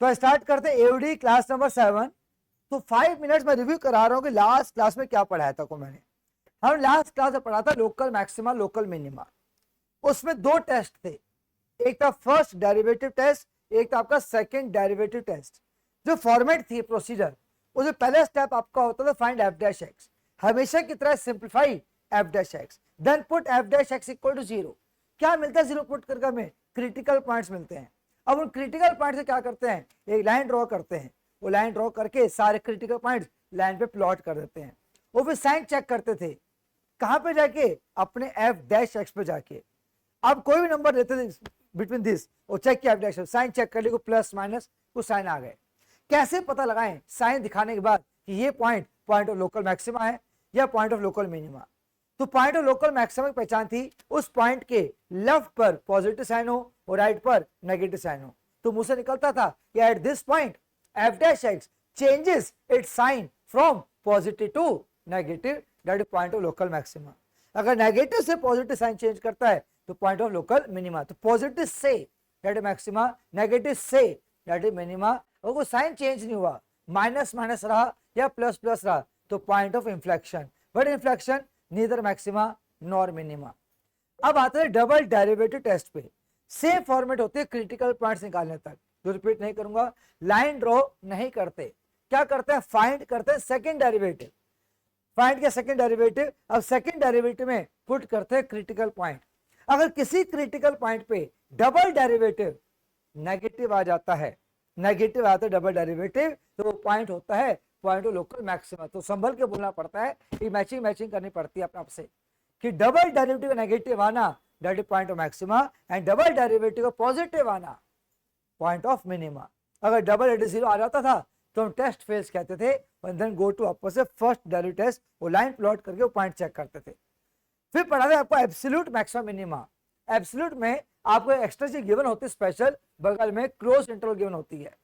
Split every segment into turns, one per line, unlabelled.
तो स्टार्ट करते हैं एओडी क्लास नंबर 7। तो 5 मिनट्स में रिव्यू करा रहा हूँ कि लास्ट क्लास में क्या पढ़ाया था को मैंने। हम लास्ट क्लास में पढ़ा था लोकल मैक्सिमा लोकल मिनिमा। उसमें 2 टेस्ट थे, एक था फर्स्ट डेरिवेटिव टेस्ट, एक था आपका सेकंड डेरिवेटिव टेस्ट। जो फॉर्मेट थी प्रोसीजर, उसमें पहला स्टेप आपका होता था फाइंड एफ डैश एक्स, हमेशा की तरह simplify f dash x, then put f dash x equal to 0। क्या मिलता है 0 पुट करके? हमें क्रिटिकल पॉइंट्स मिलते हैं। अब उन क्रिटिकल पॉइंट से क्या करते हैं, एक लाइन ड्रॉ करते हैं, वो लाइन ड्रॉ करके सारे क्रिटिकल पॉइंट्स लाइन पे प्लॉट कर देते हैं। वो फिर साइन चेक करते थे, कहां पे जाके? अपने एफ डैश एक्स पे जाके। अब कोई भी नंबर लेते थे बिटवीन दिस और चेक किया एफ डैश, साइन चेक कर लिया, प्लस माइनस कुछ साइन आ गए। कैसे पता लगाएं साइन दिखाने के बाद कि ये point point of local maxima है या पॉइंट ऑफ लोकल मिनिमा? तो पॉइंट ऑफ लोकल मैक्सिमा की पहचान थी उस पॉइंट के लेफ्ट पर पॉजिटिव साइन हो और राइट पर नेगेटिव साइन हो। तो मुंह से निकलता था कि at this point f dash x changes its sign from positive to negative, that is point of local maxima. अगर नेगेटिव से पॉजिटिव साइन चेंज करता है तो पॉइंट ऑफ लोकल मिनिमा। तो पॉजिटिव से दैट इज मैक्सिमा, नेगेटिव से that is minima. और कोई साइन चेंज नहीं हुआ, माइनस माइनस रहा या प्लस प्लस रहा तो point of inflection, but inflection neither maxima nor minima. अब आते हैं डबल डेरिवेटिव टेस्ट पे। सेम फॉर्मेट होते हैं क्रिटिकल पॉइंट्स निकालने तक, जो रिपीट नहीं करूंगा। लाइन ड्रॉ नहीं करते, क्या करते हैं? फाइंड करते हैं सेकंड डेरिवेटिव। फाइंड किया सेकंड डेरिवेटिव, अब सेकंड डेरिवेटिव में पुट करते हैं क्रिटिकल पॉइंट। अगर किसी क्रिटिकल पॉइंट पे डबल डेरिवेटिव नेगेटिव आ जाता है, नेगेटिव आता है डबल डेरिवेटिव, तो वो पॉइंट होता है पॉइंट ऑफ लोकल मैक्सिमा। तो संभल के बोलना पड़ता है, ये मैचिंग करनी पड़ती है अपने आप से कि डबल डेरिवेटिव नेगेटिव आना that is point of maxima and double derivative positive आना पॉइंट ऑफ मिनिमा। अगर डबल डेरिवेटिव 0 आ जाता था तो हम टेस्ट फेल्स कहते थे, and then go to opposite first derivative test, वो लाइन प्लॉट करके वो पॉइंट चेक करते थे। फिर पढ़ा था आपको एब्सोल्यूट मैक्सिमा मिनिमा। एब्सोल्यूट में आपको एक्स्ट्रा चीज गिवन होती है, स्पेशल बगल में क्लोज इंटरवल गिवन होती है,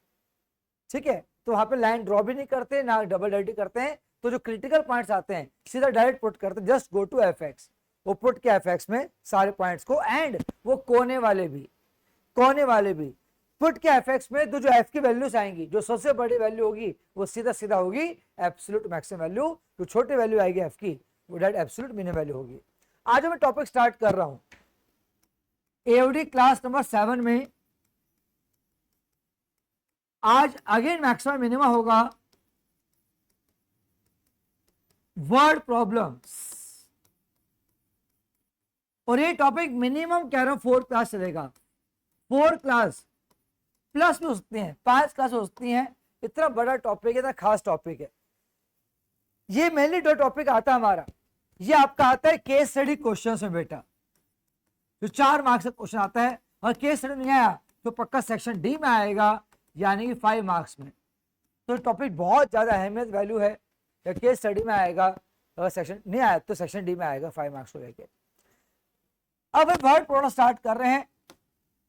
ठीक है। तो वहां पे लाइन ड्रॉ भी नहीं करते ना डबल डेरिवेटिव करते हैं। तो जो क्रिटिकल पॉइंट्स आते हैं सीधा डायरेक्ट पुट करते हैं, just go to f x, वो पुट किया एफ एक्स में सारे पॉइंट्स को, एंड वो कोने वाले भी पुट किया एफ एक्स में। तो जो एफ की वैल्यूज आएंगी, जो सबसे बड़ी वैल्यू होगी वो सीधा सीधा होगी एब्सोल्यूट मैक्सिमम वैल्यू, जो छोटी वैल्यू आएगी एफ की वो डायरेक्ट एब्सोल्यूट मिनिमम वैल्यू होगी। आज मैं टॉपिक स्टार्ट कर रहा हूं एओडी क्लास नंबर 7 में। आज अगेन मैक्सिमम मिनिमा होगा, वर्ड प्रॉब्लम्स, और ये टॉपिक मिनिमम कह रहा हूं 4 क्लास चलेगा। 4 क्लास प्लस भी हो सकती हैं, 5 क्लास हो सकती हैं। इतना बड़ा टॉपिक है, इतना खास टॉपिक है। ये मेनली 2 टॉपिक आता है हमारा। ये आपका आता है केस स्टडी क्वेश्चन में बेटा, जो 4 मार्क्स का क्वेश्चन आता है, और केस स्टडी नहीं आया तो पक्का सेक्शन डी में आएगा, यानी कि 5 मार्क्स में। तो टॉपिक बहुत ज्यादा अहमियत वैल्यू है, या केस स्टडी में आएगा, अगर सेक्शन नहीं आया तो सेक्शन डी में आएगा 5 मार्क्स को लेके। अब वर्ड प्रॉब्लम स्टार्ट कर रहे हैं,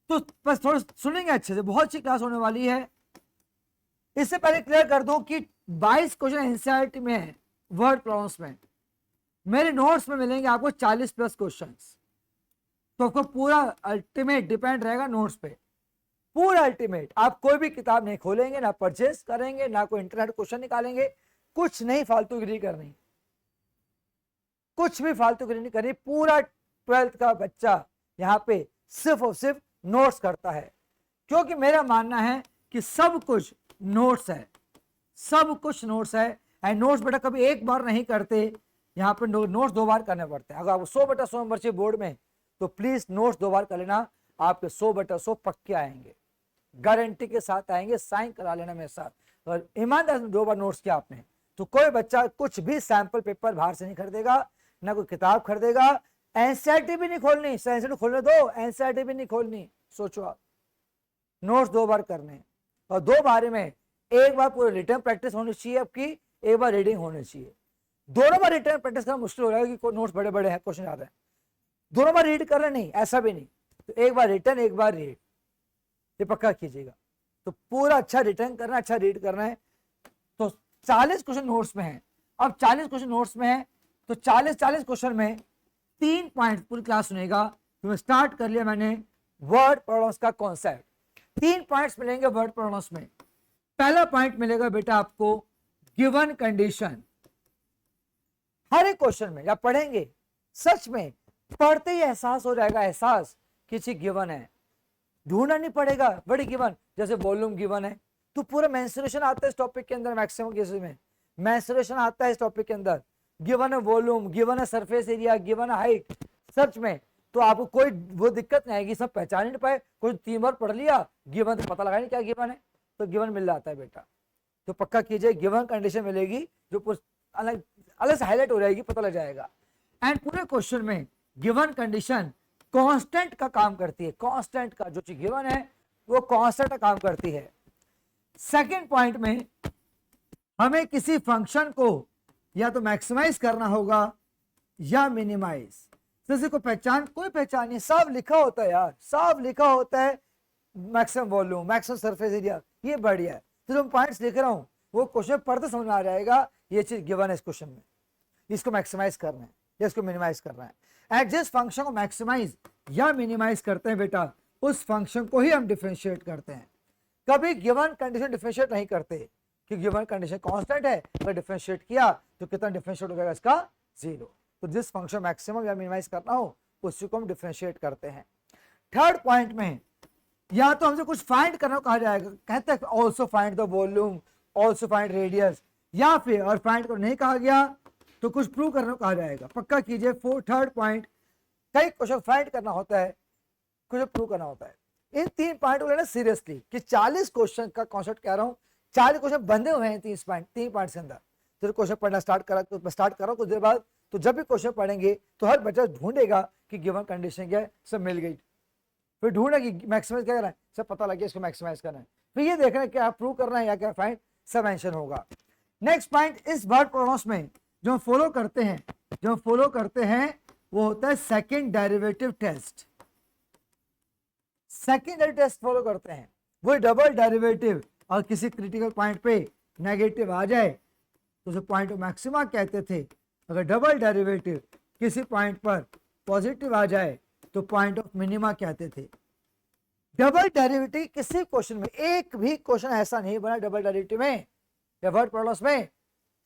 तो बस थोड़ा सुनेंगे अच्छे से, बहुत अच्छी क्लास होने वाली है। इससे पहले क्लियर कर दूं कि 22 क्वेश्चन एनसीईआरटी में है वर्ड प्रॉब्लम्स में। मेरे नोट्स में मिलेंगे आपको 40 प्लस क्वेश्चंस। तो आपको पूरा अल्टीमेट डिपेंड रहेगा नोट्स पे, पूरा अल्टीमेट। आप कोई भी किताब नहीं खोलेंगे, ना परचेस करेंगे, ना कोई इंटरनेट क्वेश्चन निकालेंगे, कुछ नहीं फालतूगिरी करनी, कुछ भी फालतूगिरी नहीं करनी। पूरा 12th का बच्चा यहाँ पे सिर्फ और सिर्फ नोट्स करता है, क्योंकि मेरा मानना है कि सब कुछ नोट्स है, सब कुछ नोट्स है। एंड नोट्स बेटा कभी एक बार नहीं करते, यहाँ पे नोट्स 2 बार करने पड़ते हैं। अगर आपको 100/100 नंबर चाहिए बोर्ड में तो प्लीज नोट्स 2 बार कर लेना, आपके 100/100 पक्के आएंगे, गारंटी के साथ आएंगे। साइन करा लेना मेरे साथ, और ईमानदार से 2 बार नोट्स किया आपने तो कोई बच्चा कुछ भी सैंपल पेपर बाहर से नहीं खरीदेगा, ना कोई किताब खरीदेगा। एनसीईआरटी भी नहीं खोलनी, एनसीईआरटी खोलने दो, एनसीईआरटी भी नहीं खोलनी। सोचो आप, नोट्स 2 बार करने, और 2 बार में एक बार पूरी रिटर्न प्रैक्टिस होनी चाहिए आपकी, एक बार रीडिंग होनी चाहिए। दोनों बार रिटर्न प्रैक्टिस करना मुश्किल हो रहा है कि नोट्स बड़े बड़े हैं, क्वेश्चन आ रहे हैं, दोनों बार रीड कर रहे नहीं, ऐसा भी नहीं। तो एक बार रिटर्न एक बार रीड, ये पक्का कीजिएगा। तो पूरा अच्छा रिटर्न करना, अच्छा रीड करना है। तो 40 क्वेश्चन नोट्स में है। अब 40 क्वेश्चन नोट्स में है तो 40 क्वेश्चन में 3 पॉइंट पूरी क्लास सुनेगा। तो स्टार्ट कर लिया मैंने वर्ड प्रॉब्लम्स का कॉन्सेप्ट। 3 पॉइंट्स मिलेंगे वर्ड प्रॉब्लम्स में। पहला पॉइंट मिलेगा बेटा आपको गिवन कंडीशन। हर एक क्वेश्चन में जब पढ़ेंगे सच में पढ़ते ही एहसास हो जाएगा, एहसास किसी गिवन है, ढूंढना नहीं पड़ेगा। बड़ी गिवन जैसे वॉल्यूम गिवन है, तो पूरा मेंसुरेशन आता है इस टॉपिक के अंदर, मैक्सिमम केसेस में मेंसुरेशन आता है इस टॉपिक के अंदर। गिवन है वॉल्यूम, गिवन है सरफेस एरिया, गिवन है हाइट, सच में तो आपको कोई वो दिक्कत नहीं आएगी, सब पहचान नहीं पाए। कोई 3 बार पढ़ लिया गिवन तो पता लगा नहीं क्या गिवन है, तो गिवन मिल जाता है बेटा। तो पक्का कीजिए गिवन कंडीशन मिलेगी जो अलग अलग से हाईलाइट हो जाएगी, पता लग जाएगा। एंड पूरे क्वेश्चन में गिवन कंडीशन कांस्टेंट का काम करती है, कांस्टेंट का जो चीज गिवन है वो कांस्टेंट का काम करती है। सेकंड पॉइंट में हमें किसी फंक्शन को या तो मैक्सिमाइज करना होगा या मिनिमाइज। किसी को पहचान, कोई पहचान नहीं, सब लिखा होता है यार, सब लिखा होता है, maximum volume, maximum surface area, ये बढ़िया है। तो जो पॉइंट्स लिख रहा हूं वो क्वेश्चन पढ़ते समझ में आ जाएगा ये चीज गिवन है इस क्वेश्चन में, इसको मैक्सिमाइज करना है या इसको मिनिमाइज करना है। एंड जिस फंक्शन को मैक्सिमाइज या मिनिमाइज करते हैं बेटा, उस फंक्शन को ही हम डिफरेंशिएट करते हैं। कभी गिवन कंडीशन डिफरेंशिएट नहीं करते कि गिवन कंडीशन कांस्टेंट है, अगर डिफरेंशिएट किया तो कितना डिफरेंशिएट हो जाएगा इसका, 0। तो जिस फंक्शन मैक्सिमम या मिनिमाइज करना हो उसी को हम डिफरेंशिएट करते हैं। थर्ड पॉइंट में या तो हमसे कुछ फाइंड करना कहा जाएगा, कहते हैं also find the volume, also find radius, या फिर और फाइंड को नहीं कहा गया तो कुछ प्रूव करना को कहा जाएगा। पक्का कीजिए थर्ड पॉइंट, कई क्वेश्चन फाइंड करना होता है, कुछ प्रूव करना होता है। इन 3 पॉइंट को लेना सीरियसली कि 40 क्वेश्चन का कॉन्सेप्ट कह रहा हूँ, 40 क्वेश्चन बंधे हुए हैं 3 पॉइंट के अंदर। तो क्वेश्चन पढ़ना स्टार्ट कर रहा हूँ कुछ देर बाद, तो जब भी क्वेश्चन पढ़ेंगे तो हर बच्चा ढूंढेगा कि गिवन कंडीशन क्या है, सब मिल गई, फिर ढूंढना कि मैक्सिमाइज क्या करना है, सब पता लग गया इसको मैक्सिमाइज करना है, फिर ये देखना है क्या प्रूव करना है या क्या फाइंड, सब मेंशन होगा। नेक्स्ट पॉइंट, इस वर्ड प्रोनाउंस में जो हम फॉलो करते हैं वो होता है second derivative test. Second derivative test follow करते हैं, वो डबल डेरिवेटिव और किसी क्रिटिकल पॉइंट पे नेगेटिव आ जाए तो उसे पॉइंट ऑफ मैक्सिमा कहते थे। अगर डबल डेरिवेटिव किसी पॉइंट पर पॉजिटिव आ जाए तो पॉइंट ऑफ मिनिमा कहते थे। डबल डेरिवेटिव किसी क्वेश्चन में, एक भी क्वेश्चन ऐसा नहीं बना डबल डेरिवेटिव में या वर्ड प्रोनाउंस में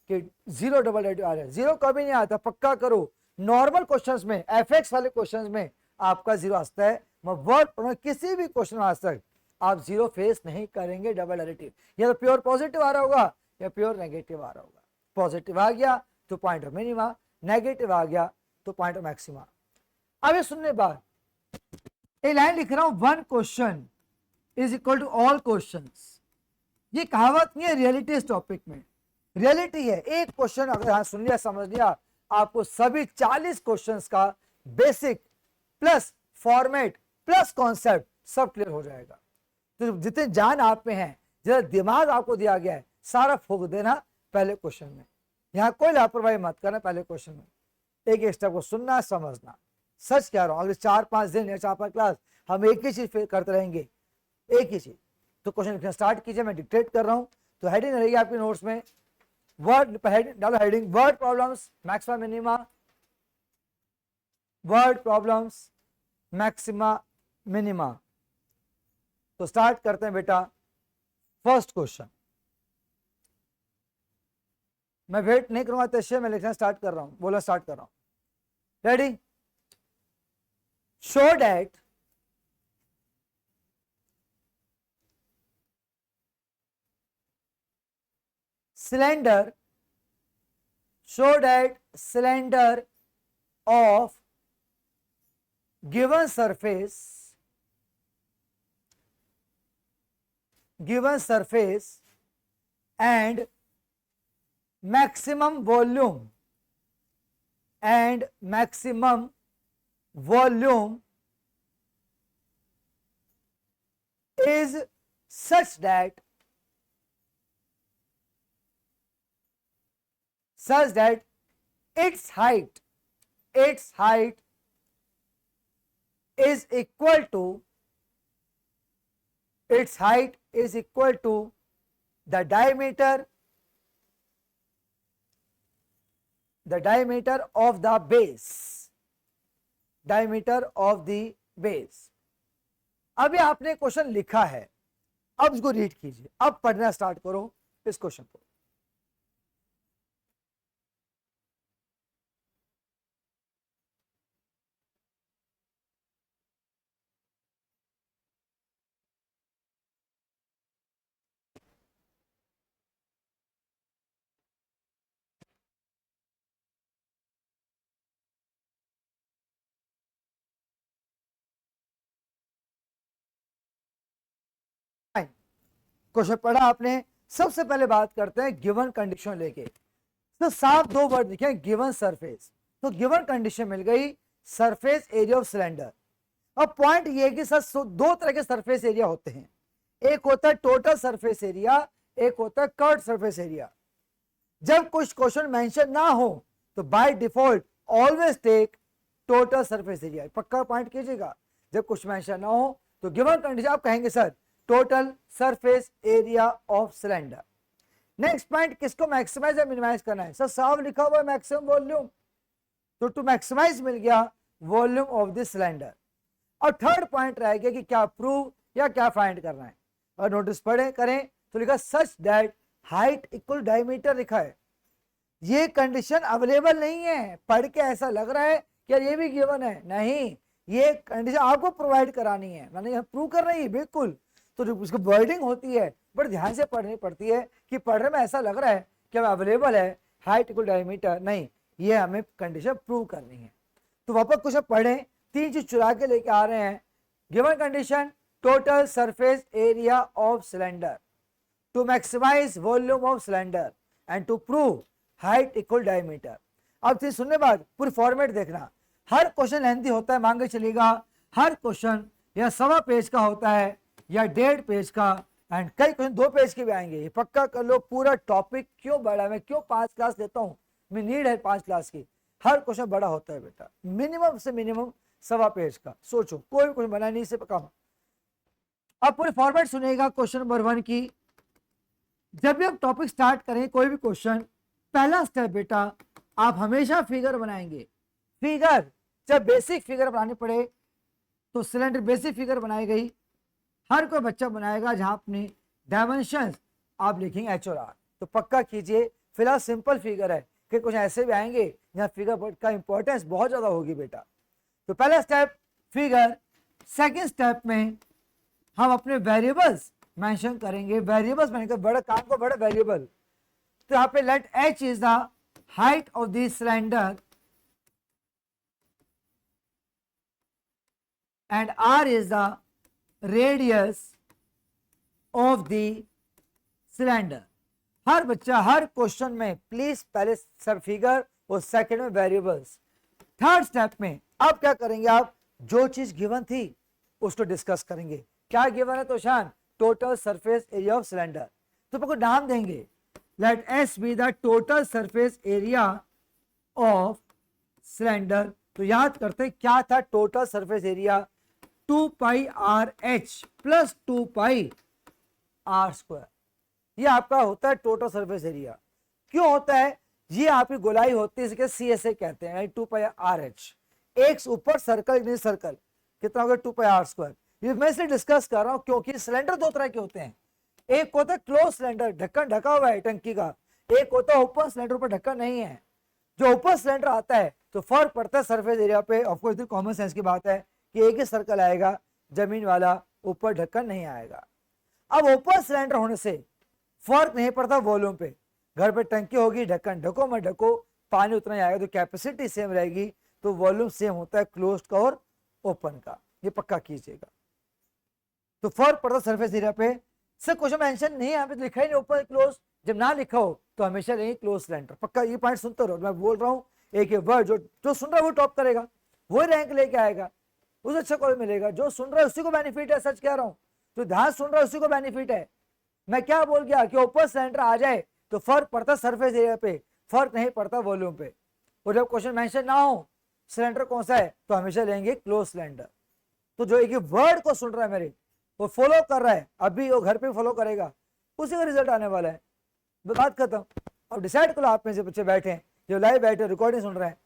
कि 0 डबल डेरिवेटिव आ जाए, 0 कभी नहीं आता, पक्का करो। नॉर्मल क्वेश्चंस में, एफएक्स वाले क्वेश्चंस में आपका 0 आता है, वर्ड प्रोनाउंस किसी भी क्वेश्चन में आज तक आप 0 फेस नहीं करेंगे डबल डेरिवेटिव। या तो प्योर पॉजिटिव आ रहा होगा या प्योर नेगेटिव आ रहा होगा। पॉजिटिव आ गया तो पॉइंट ऑफ मिनिमा, नेगेटिव आ गया तो पॉइंट ऑफ मैक्सिमा। अब ये सुनने बाद एक लाइन लिख रहा हूं, 1 question is equal to all questions. ये कहावत नहीं है, रियलिटी इस टॉपिक में रियलिटी है। एक क्वेश्चन अगर हाँ सुन लिया, समझ लिया, आपको सभी 40 क्वेश्चंस का basic plus format plus concept सब क्लियर हो जाएगा। तो जितने जान आप में है, जितना दिमाग आपको दिया गया है, सारा फूंक देना पहले क्वेश्चन में। यहाँ कोई लापरवाही मत करना पहले क्वेश्चन में, एक एक स्टेप को सुनना समझना। सच कह रहा हूं, अगले 4-5 दिन या 4-5 क्लास हम एक ही चीज करते रहेंगे, एक ही चीज। तो क्वेश्चन लिखना स्टार्ट कीजिए, मैं डिक्टेट कर रहा हूं, तो हेडिंग रहेगी आपके नोट्स में, वर्ड डालो heading word problems maxima minima, word problems maxima minima. तो स्टार्ट करते हैं बेटा फर्स्ट क्वेश्चन। मैं वेट नहीं करूंगा, तैसे मैं लिखना स्टार्ट कर रहा हूं, बोला स्टार्ट कर रहा हूं। Ready? Show that cylinder of given surface and maximum volume is such that its height is equal to the diameter of the base। अभी आपने क्वेश्चन लिखा है, अब इसको रीड कीजिए, अब पढ़ना स्टार्ट करो इस क्वेश्चन को। क्वेश्चन पढ़ा आपने। सबसे पहले बात करते हैं गिवन कंडीशन लेके। तो साफ दो वर्ड लिखे, गिवन सरफेस। तो गिवन कंडीशन मिल गई, सरफेस एरिया ऑफ सिलेंडर। अब पॉइंट ये है कि सर दो तरह के सरफेस एरिया होते हैं, एक होता है टोटल सरफेस एरिया, एक होता है कर्व्ड सरफेस एरिया। जब कुछ क्वेश्चन मेंशन ना हो तो by default always take total surface area, पक्का पॉइंट कीजिएगा। जब कुछ मेंशन ना हो तो गिवन कंडीशन आप कहेंगे sir total surface area of cylinder. Next point, किसको मैक्सिमाइज या मिनिमाइज करना है? सर साफ लिखा हुआ है मैक्सिमम वॉल्यूम, तो टू मैक्सिमाइज मिल गया वॉल्यूम ऑफ द सिलेंडर। और थर्ड पॉइंट रह गया कि क्या प्रूव या क्या फाइंड करना है। और नोटिस पढ़े करें तो लिखा such that height equal diameter लिखा है। ये कंडीशन अवेलेबल नहीं है, पढ़ के ऐसा लग रहा है कि ये भी गिवन है, नहीं, ये कंडीशन आपको प्रोवाइड करानी है, मैंने प्रूव कर रही है बिल्कुल। तो जो उसकी वर्डिंग होती है बड़ी ध्यान से पढ़नी पड़ती है कि पढ़ने में ऐसा लग रहा है कि हमें अवेलेबल है हाइट इक्वल डायमीटर, नहीं, ये हमें कंडीशन प्रूव करनी है। तो वापस कुछ पढ़ें, तीन चीज चुरा के लेके आ रहे हैं। Given condition total surface area of cylinder, to maximize volume of cylinder and to prove height equal diameter. अब चीज सुनने बाद पूरी फॉर्मेट देखना। हर क्वेश्चन लेंथी होता है, मांगे चलेगा। हर क्वेश्चन या 1.25 पेज का होता है या 1.5 पेज का, एंड कई क्वेश्चन 2 पेज के भी आएंगे। ये पक्का कर लो। पूरा टॉपिक क्यों बड़ा, मैं क्यों 5 क्लास लेता हूँ, मैं नीड है 5 क्लास की। हर क्वेश्चन बड़ा होता है बेटा, मिनिमम से मिनिमम 1.25 पेज का। सोचो कोई भी क्वेश्चन बना नहीं से कम। अब पूरी फॉर्मेट सुनिएगा क्वेश्चन नंबर 1 की। जब भी आप टॉपिक स्टार्ट करें कोई भी क्वेश्चन, पहला स्टेप बेटा आप हमेशा फिगर बनाएंगे। फिगर, जब बेसिक फिगर बनानी पड़े तो सिलेंडर बेसिक फिगर बनाई गई, हर कोई बच्चा बनाएगा, जहां अपनी डायमेंशन आप लिखेंगे एच और आर। तो पक्का कीजिए। फिलहाल सिंपल फिगर है कि कुछ ऐसे भी आएंगे जहां फिगर का इंपॉर्टेंस बहुत ज्यादा होगी बेटा। तो पहला स्टेप फिगर। सेकंड स्टेप में हम अपने वेरिएबल्स मेंशन करेंगे। वेरिएबल्स मैंने कहा बड़ा काम को बड़ा वेरिएबल। तो यहाँ पे let h is the height of the cylinder and r is the radius of the cylinder. हर बच्चा हर क्वेश्चन में प्लीज पहले सब फिगर और सेकंड में वेरिएबल्स। थर्ड स्टेप में अब क्या करेंगे, आप जो चीज गिवन थी उसको डिस्कस करेंगे। क्या गिवन है तो शान, total surface area of cylinder. तो आपको नाम देंगे, let S be the total surface area of cylinder. तो याद करते क्या था total surface area, 2 pi r h plus 2 pi r square. ये आपका होता है टोटल सरफेस एरिया। क्यों होता है, ये आपकी गोलाई होती है, इसके सी एस ए कहते हैं, 2 पाई आर एच। एक ऊपर सर्कल सर्कल कितना होगा 2 पाई आर स्क्वायर। ये मैं इसलिए डिस्कस कर रहा हूं क्योंकि सिलेंडर दो तरह के होते हैं। एक होता है क्लोज सिलेंडर, ढक्कन ढका हुआ है टंकी का। एक होता है ओपन सिलेंडर पर ढक्कन नहीं है। जो ओपन सिलेंडर आता है तो फर्क पड़ता है सरफेस एरिया पे। ऑफकोर्स कॉमन सेंस की बात है कि एक ही सर्कल आएगा जमीन वाला, ऊपर ढक्कन नहीं आएगा। अब ओपन सिलेंडर होने से फर्क नहीं पड़ता वॉल्यूम पे। घर पे टंकी होगी, ढक्कन ढको मत ढको, पानी उतना ही आएगा, तो कैपेसिटी सेम रहेगी, तो वॉल्यूम सेम होता है क्लोज्ड का और ओपन का। ये पक्का कीजिएगा। तो फर्क पड़ता सरफेस एरिया पे। सर क्वेश्चन मेंशन नहीं है, यहाँ पे तो लिखा ही नहीं ओपन क्लोज। जब ना लिखा हो तो हमेशा नहीं क्लोज सिलेंडर। पक्का ये पॉइंट सुनते रहो, मैं बोल रहा हूँ एक वर्ड जो सुन रहा है वो टॉप करेगा, वही रैंक लेके आएगा, उसे अच्छा कॉलेज मिलेगा। जो सुन रहा है उसी को बेनिफिट है, सच कह रहा हूँ। तो ध्यान सुन रहा है उसी को बेनिफिट है। मैं क्या बोल गया कि ओपन सिलेंडर आ जाए तो फर्क पड़ता सरफेस एरिया पे, फर्क नहीं पड़ता वॉल्यूम पे। और जब क्वेश्चन मेंशन ना हो सिलेंडर कौन सा है तो हमेशा लेंगे क्लोज सिलेंडर। तो जो एक वर्ड को सुन रहा है मेरे, वो फॉलो कर रहा है, अभी वो घर पे फॉलो करेगा, उसी का रिजल्ट आने वाला है। बात खत्म। अब डिसाइड करो आप में से बच्चे बैठे हैं, जो लाइव बैठे रिकॉर्डिंग सुन रहे हैं,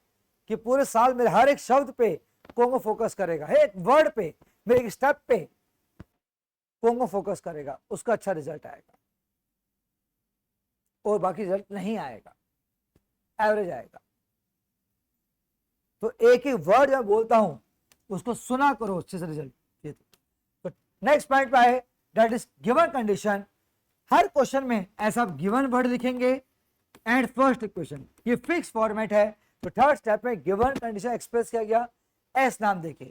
कि पूरे साल मेरे हर एक शब्द पे कौन फोकस करेगा, हर एक वर्ड पे, मेरे एक स्टेप पे। को फोकस करेगा उसका अच्छा रिजल्ट आएगा, और बाकी रिजल्ट नहीं आएगा, एवरेज आएगा। तो एक ही वर्ड मैं बोलता हूं उसको सुना करो अच्छे से, रिजल्ट ये। तो नेक्स्ट पॉइंट पे आए, that is given condition. Her question में ऐसा आप गिवन वर्ड लिखेंगे एंड फर्स्ट इक्वेशन, ये फिक्स फॉर्मेट है। तो थर्ड स्टेप में गिवन कंडीशन एक्सप्रेस किया गया एस नाम देके।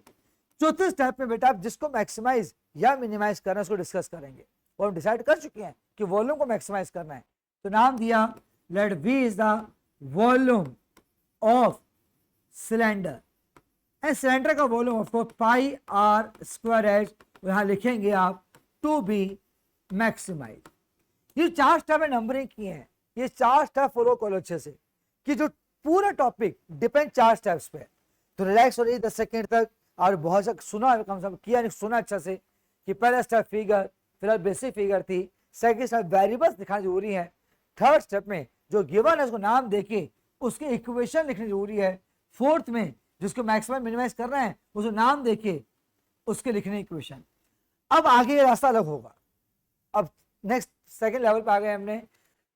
चौथे स्टेप में बेटा आप जिसको मैक्सिमाइज या मिनिमाइज करना है उसको डिस्कस करेंगे, और हम डिसाइड कर चुके हैं कि वॉल्यूम को मैक्सिमाइज करना है। तो नाम दिया let V is the volume of cylinder, and cylinder का volume of course pi r square h, यहां लिखेंगे आप टू बी मैक्सिमाइज। ये 4 स्टेप में नंबरिंग किए हैं, ये 4 स्टेप फॉलो करो अच्छे से, कि जो पूरा टॉपिक डिपेंड 4 स्टेप्स पे। तो रिलैक्स हो रही 10 सेकेंड तक, और बहुत सा सुना कम से कम किया नहीं, सुना अच्छा से कि पहला स्टेप फिगर, फिर बेसिक फिगर थी, सेकंड स्टेप वेरिएबल्स दिखाना जरूरी है, थर्ड स्टेप में जो गिवन है उसको नाम देके उसकी इक्वेशन लिखनी जरूरी है, फोर्थ में जिसको मैक्सिमम मिनिमाइज करना है उसको नाम देके उसके लिखने इक्वेशन। अब आगे ये रास्ता अलग होगा। अब नेक्स्ट सेकंड लेवल पे आ गए हमने।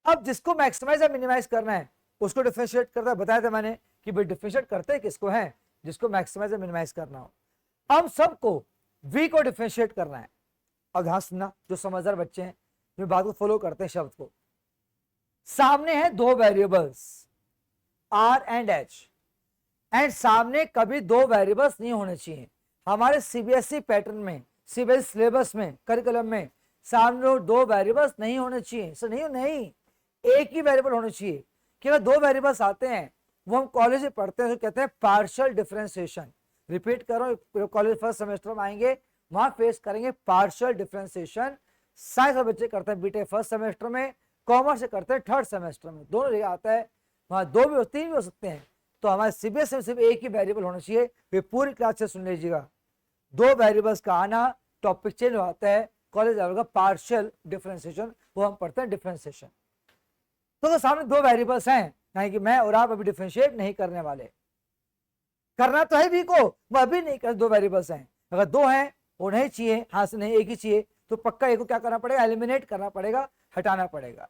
अब जिसको मैक्सिमाइज या मिनिमाइज करना है उसको डिफरेंशिएट करता है, बताया था मैंने कि भाई डिफरेंशिएट करते किसको है, जिसको मैक्सिमाइज या मिनिमाइज करना हो। अब सबको v को डिफरेंशिएट करना है। अब ध्यान सुनना, जो समझदार बच्चे हैं जो बात को फॉलो करते हैं शब्द को, सामने है 2 variables r and h, and सामने कभी 2 वेरिएबल्स नहीं होने चाहिए। हमारे सीबीएसई पैटर्न में, सीबीएसई सिलेबस में, करिकुलम में सामने 2 वेरिएबल्स नहीं होने चाहिए। सर नहीं, एक ही वेरिएबल होने चाहिए। केवल 2 वेरिएबल्स आते हैं, वो हम कॉलेज में पढ़ते हैं, तो कहते हैं पार्शियल डिफरेंशिएशन। रिपीट करो, कॉलेज फर्स्ट सेमेस्टर में आएंगे वहां फेस करेंगे पार्शियल डिफरेंशिएशन। साइंस के बच्चे करते हैं बीटेक फर्स्ट सेमेस्टर में, कॉमर्स से करते हैं थर्ड सेमेस्टर में, दोनों जगह आता है, वहां 2 भी 3 भी हो सकते हैं। तो हमारे सीबीएसई में सिर्फ एक ही वेरिएबल होना चाहिए। वे पूरी क्लास से सुन लीजिएगा, 2 वेरिएबल्स का आना टॉपिक चेंज होता है, कॉलेज लेवल का पार्शियल डिफरेंशिएशन, वो हम पढ़ते हैं डिफरेंशिएशन। तो सामने 2 वेरिएबल्स हैं, यानी कि मैं और आप अभी डिफरेंशिएट नहीं करने वाले, करना तो है भी को, वो अभी नहीं कर। 2 वेरिएबल्स हैं, अगर 2 हैं वो नहीं चाहिए, हाथ से नहीं एक ही चाहिए, तो पक्का एक को क्या करना पड़ेगा, एलिमिनेट करना पड़ेगा, हटाना पड़ेगा।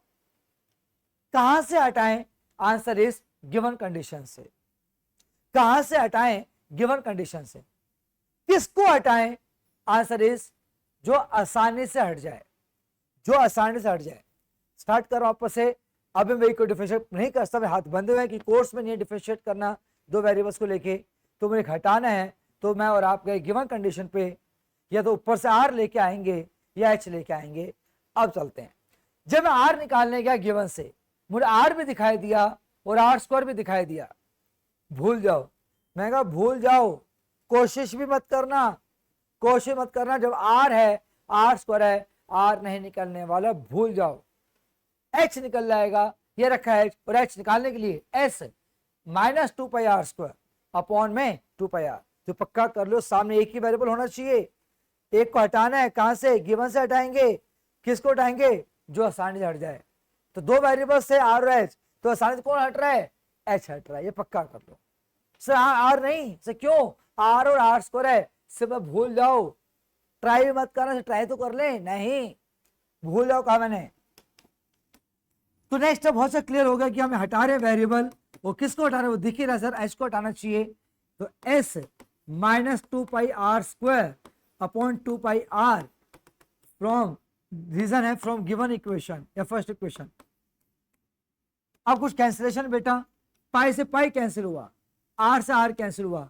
कहां से हटाएं, आंसर इज गिवन कंडीशन से। कहां से हटाएं, गिवन कंडीशन से। किसको हटाएं, आंसर इज जो आसानी से हट जाए, जो आसानी से हट जाए। स्टार्ट करो आपस से। अभी मैं को डिफरेंशिएट नहीं कर सकता, हाथ बंधे हुए हैं कि कोर्स में नहीं डिफरेंशिएट करना 2 वेरिएबल्स को लेके, तो मुझे हटाना है। तो मैं और आप गए गिवन कंडीशन पे, या तो ऊपर से r लेके आएंगे या h लेके आएंगे। अब चलते हैं। जब मैं r निकालने गया गिवन से, मुझे r भी दिखाई दिया और r² भी दिखाई दिया, भूल जाओ। मैं कहा भूल जाओ, कोशिश भी मत करना, कोशिश मत करना। जब r है, r² है, r नहीं निकलने वाला, भूल जाओ। h निकल जाएगा, ये रखा है h, और h निकालने के लिए s -2 पाई r² अपॉन में 2 पाई r। तो पक्का कर लो, सामने एक ही वेरिएबल होना चाहिए। एक को हटाना है, कहां से, गिवन से हटाएंगे। किसको हटाएंगे, जो आसानी से हट जाए। तो 2 वेरिएबल से r और h, तो आसानी से कौन हट रहा है, h हट रहा है, ये पक्का कर लो। सर r नहीं, सर क्यों, r और r² है, सिर्फ भूल जाओ, ट्राई भी मत करना। ट्राई तो कर ले, नहीं भूल जाओ कहा मैंने। तो नेक्स्ट बहुत सा क्लियर हो गया कि हमें हटा रहे वेरिएबल, वो किसको हटा रहे, वो दिख ही रहा सर, h को हटाना चाहिए। तो s -2 pi r² upon 2 pi r from, reason है फ्रॉम गिवन इक्वेशन या फर्स्ट इक्वेशन। अब कुछ कैंसिलेशन बेटा, पाई से पाई कैंसिल हुआ, r से r कैंसिल हुआ,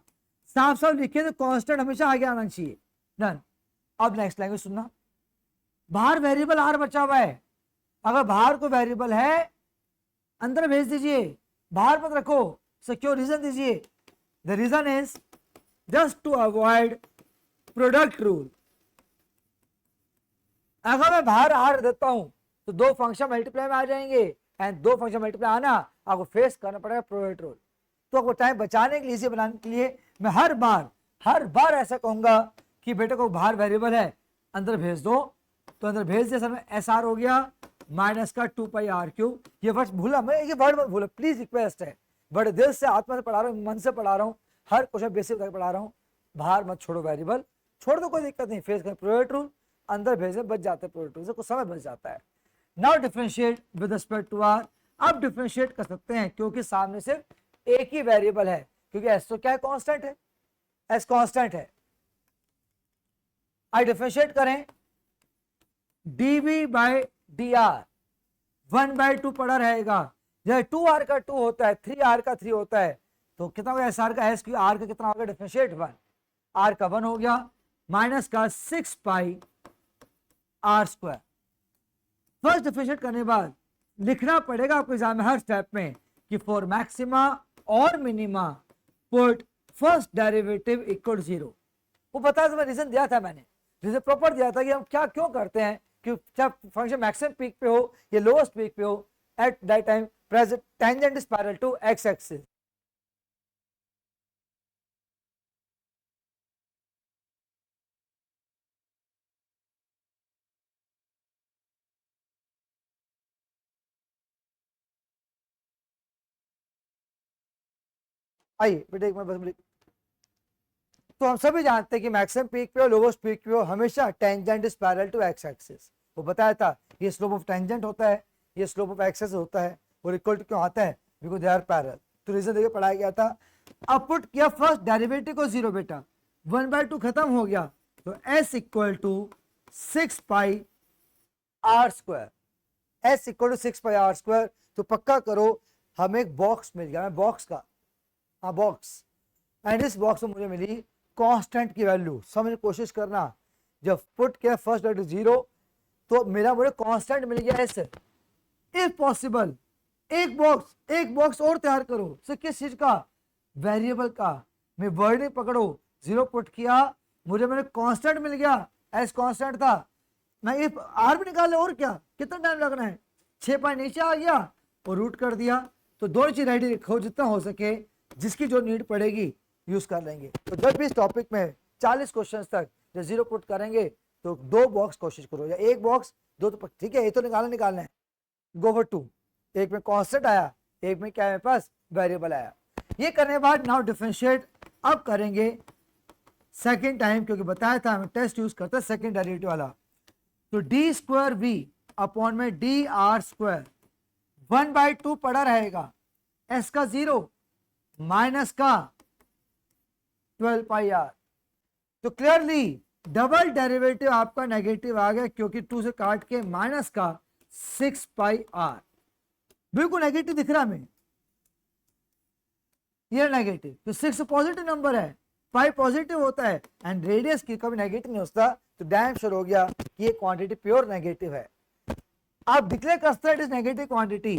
साफ साफ लिखे तो कांस्टेंट हमेशा आगे आना चाहिए। डन। अब नेक्स्ट लैंग्वेज सुनना, बाहर वेरिएबल r बचा हुआ है, अगर बाहर को वेरिएबल है अंदर भेज दीजिए, बाहर मत रखो। सो क्यों, रीजन दीजिए। The reason is just to avoid product rule. अगर मैं बाहर r देता हूं तो 2 फंक्शन मल्टीप्लाई में आ जाएंगे, एंड 2 फंक्शन मल्टीप्लाई आना आपको फेस करना पड़ेगा प्रोडक्ट रूल। तो आपको टाइम बचाने के लिए, इसे बनाने के लिए मैं हर बार ऐसा कहूंगा कि बेटे को बाहर वेरिएबल है अंदर भेज दो, तो अंदर भेज दिया। सर में SR हो गया -2 पाई r³। ये वर्ड भूला, मैं ये वर्ड मत भूला प्लीज, रिक्वेस्ट है, बड़े दिल से आत्मा से पढ़ा रहा हूँ, मन से पढ़ा रहा हूँ, हर क्वेश्चन बेसिक तक पढ़ा रहा हूँ। बाहर मत छोड़ो वेरिएबल, छोड़ दो कोई दिक्कत नहीं, फेस करें प्रोडक्ट रूल। अंदर भेजने बच जाते हैं प्रोडक्ट से, कुछ समय बच जाता है। Now differentiate with respect to r, अब डिफरेंशिएट कर सकते हैं क्योंकि सामने सिर्फ एक ही वेरिएबल है, क्योंकि एस तो क्या है, कांस्टेंट है, एस कांस्टेंट है। आई डिफरेंशिएट करें dv बाय dr, 1/2 पड़ा रहेगा, जब 2r का 2 होता है, 3r का 3 होता है, तो कितना होगा एस आर का एस, क्योंकि आर का कितना होगा डिफरेंशिएट 1, आर का 1 हो गया, माइनस का 6 pi r square. First differentiate करने के बाद लिखना पड़ेगा आपको एग्जाम में हर स्टेप में कि फॉर मैक्सिमा और minima put first derivative equal 0। वो पता है, तो मैं रीजन दिया था, मैंने रीजन प्रॉपर दिया था कि हम क्या क्यों करते हैं, कि जब फंक्शन मैक्सिमम पीक पे हो या लोएस्ट पीक पे हो, at that time present tangent is parallel to x axis. आइए बेटे एक मिनट बस, तो हम सभी जानते हैं कि मैक्सिमम पीक पे हो लोवेस्ट पीक पे हो हमेशा tangent is parallel to x axis. वो बताया था ये स्लोप ऑफ टेंजेंट होता है, ये स्लोप ऑफ एक्सिस होता है, और इक्वल टू क्यों आता है, बिकॉज़ दे आर पैरेलल। तो रीजन देखिए पढ़ाया गया था। अब पुट किया फर्स्ट डेरिवेटिव को 0 बेटा, 1/2 खत्म हो गया, तो s equal to 6 pi r square, s equal to 6 pi r square. तो पक्का करो हमें एक बॉक्स मिल गया, बॉक्स का, हाँ बॉक्स, एंड इस बॉक्स में मुझे मिली कांस्टेंट की वैल्यू। समझने की कोशिश करना, जब पुट किया फर्स्ट डेरिवेटिव 0 तो मेरा मुझे कांस्टेंट मिल गया s। इफ पॉसिबल एक बॉक्स और तैयार करो, तो किस चीज का, वेरिएबल का। मैं वर्डिंग पकड़ो, 0 पुट किया, मुझे कांस्टेंट मिल गया, s कांस्टेंट था, मैं इफ आर भी निकाले, और क्या कितना टाइम लगना है, 6 पाई नीचे आ गया और रूट कर दिया। तो दो चीज रेडी रखो, जितना हो सके, जिसकी जो नीड पड़ेगी यूज कर लेंगे। तो जब भी इस टॉपिक में 40 क्वेश्चन तक जब 0 पुट करेंगे तो 2 बॉक्स कोशिश करो, या 1 बॉक्स 2 तो ठीक है, ये तो निकालना है, गो फॉर 2। एक में कांस्टेंट आया, एक में क्या है मेरे पास वेरिएबल आया। ये करने के बाद नाउ डिफरेंशिएट अब करेंगे सेकेंड टाइम, क्योंकि बताया था हमें टेस्ट यूज करते हैं सेकेंड डेरिवेटिव वाला। तो डी स्क्वायर वी अपॉन में डी आर स्क्वायर, 1/2 पड़ा रहेगा, एस का 0 माइनस का 12 पाई आर। तो क्लियरली डबल डेरिवेटिव आपका नेगेटिव आ गया, क्योंकि 2 से काट के माइनस का 6 पाई आर, बिल्कुल नेगेटिव दिख रहा हमें, ये नेगेटिव। तो 6 पॉजिटिव नंबर है, पाई पॉजिटिव होता है, एंड रेडियस की कभी नेगेटिव नहीं होता, तो डैम श्योर हो गया कि ये क्वांटिटी प्योर नेगेटिव है। आप डिक्लेयर करते हैं it is negative quantity,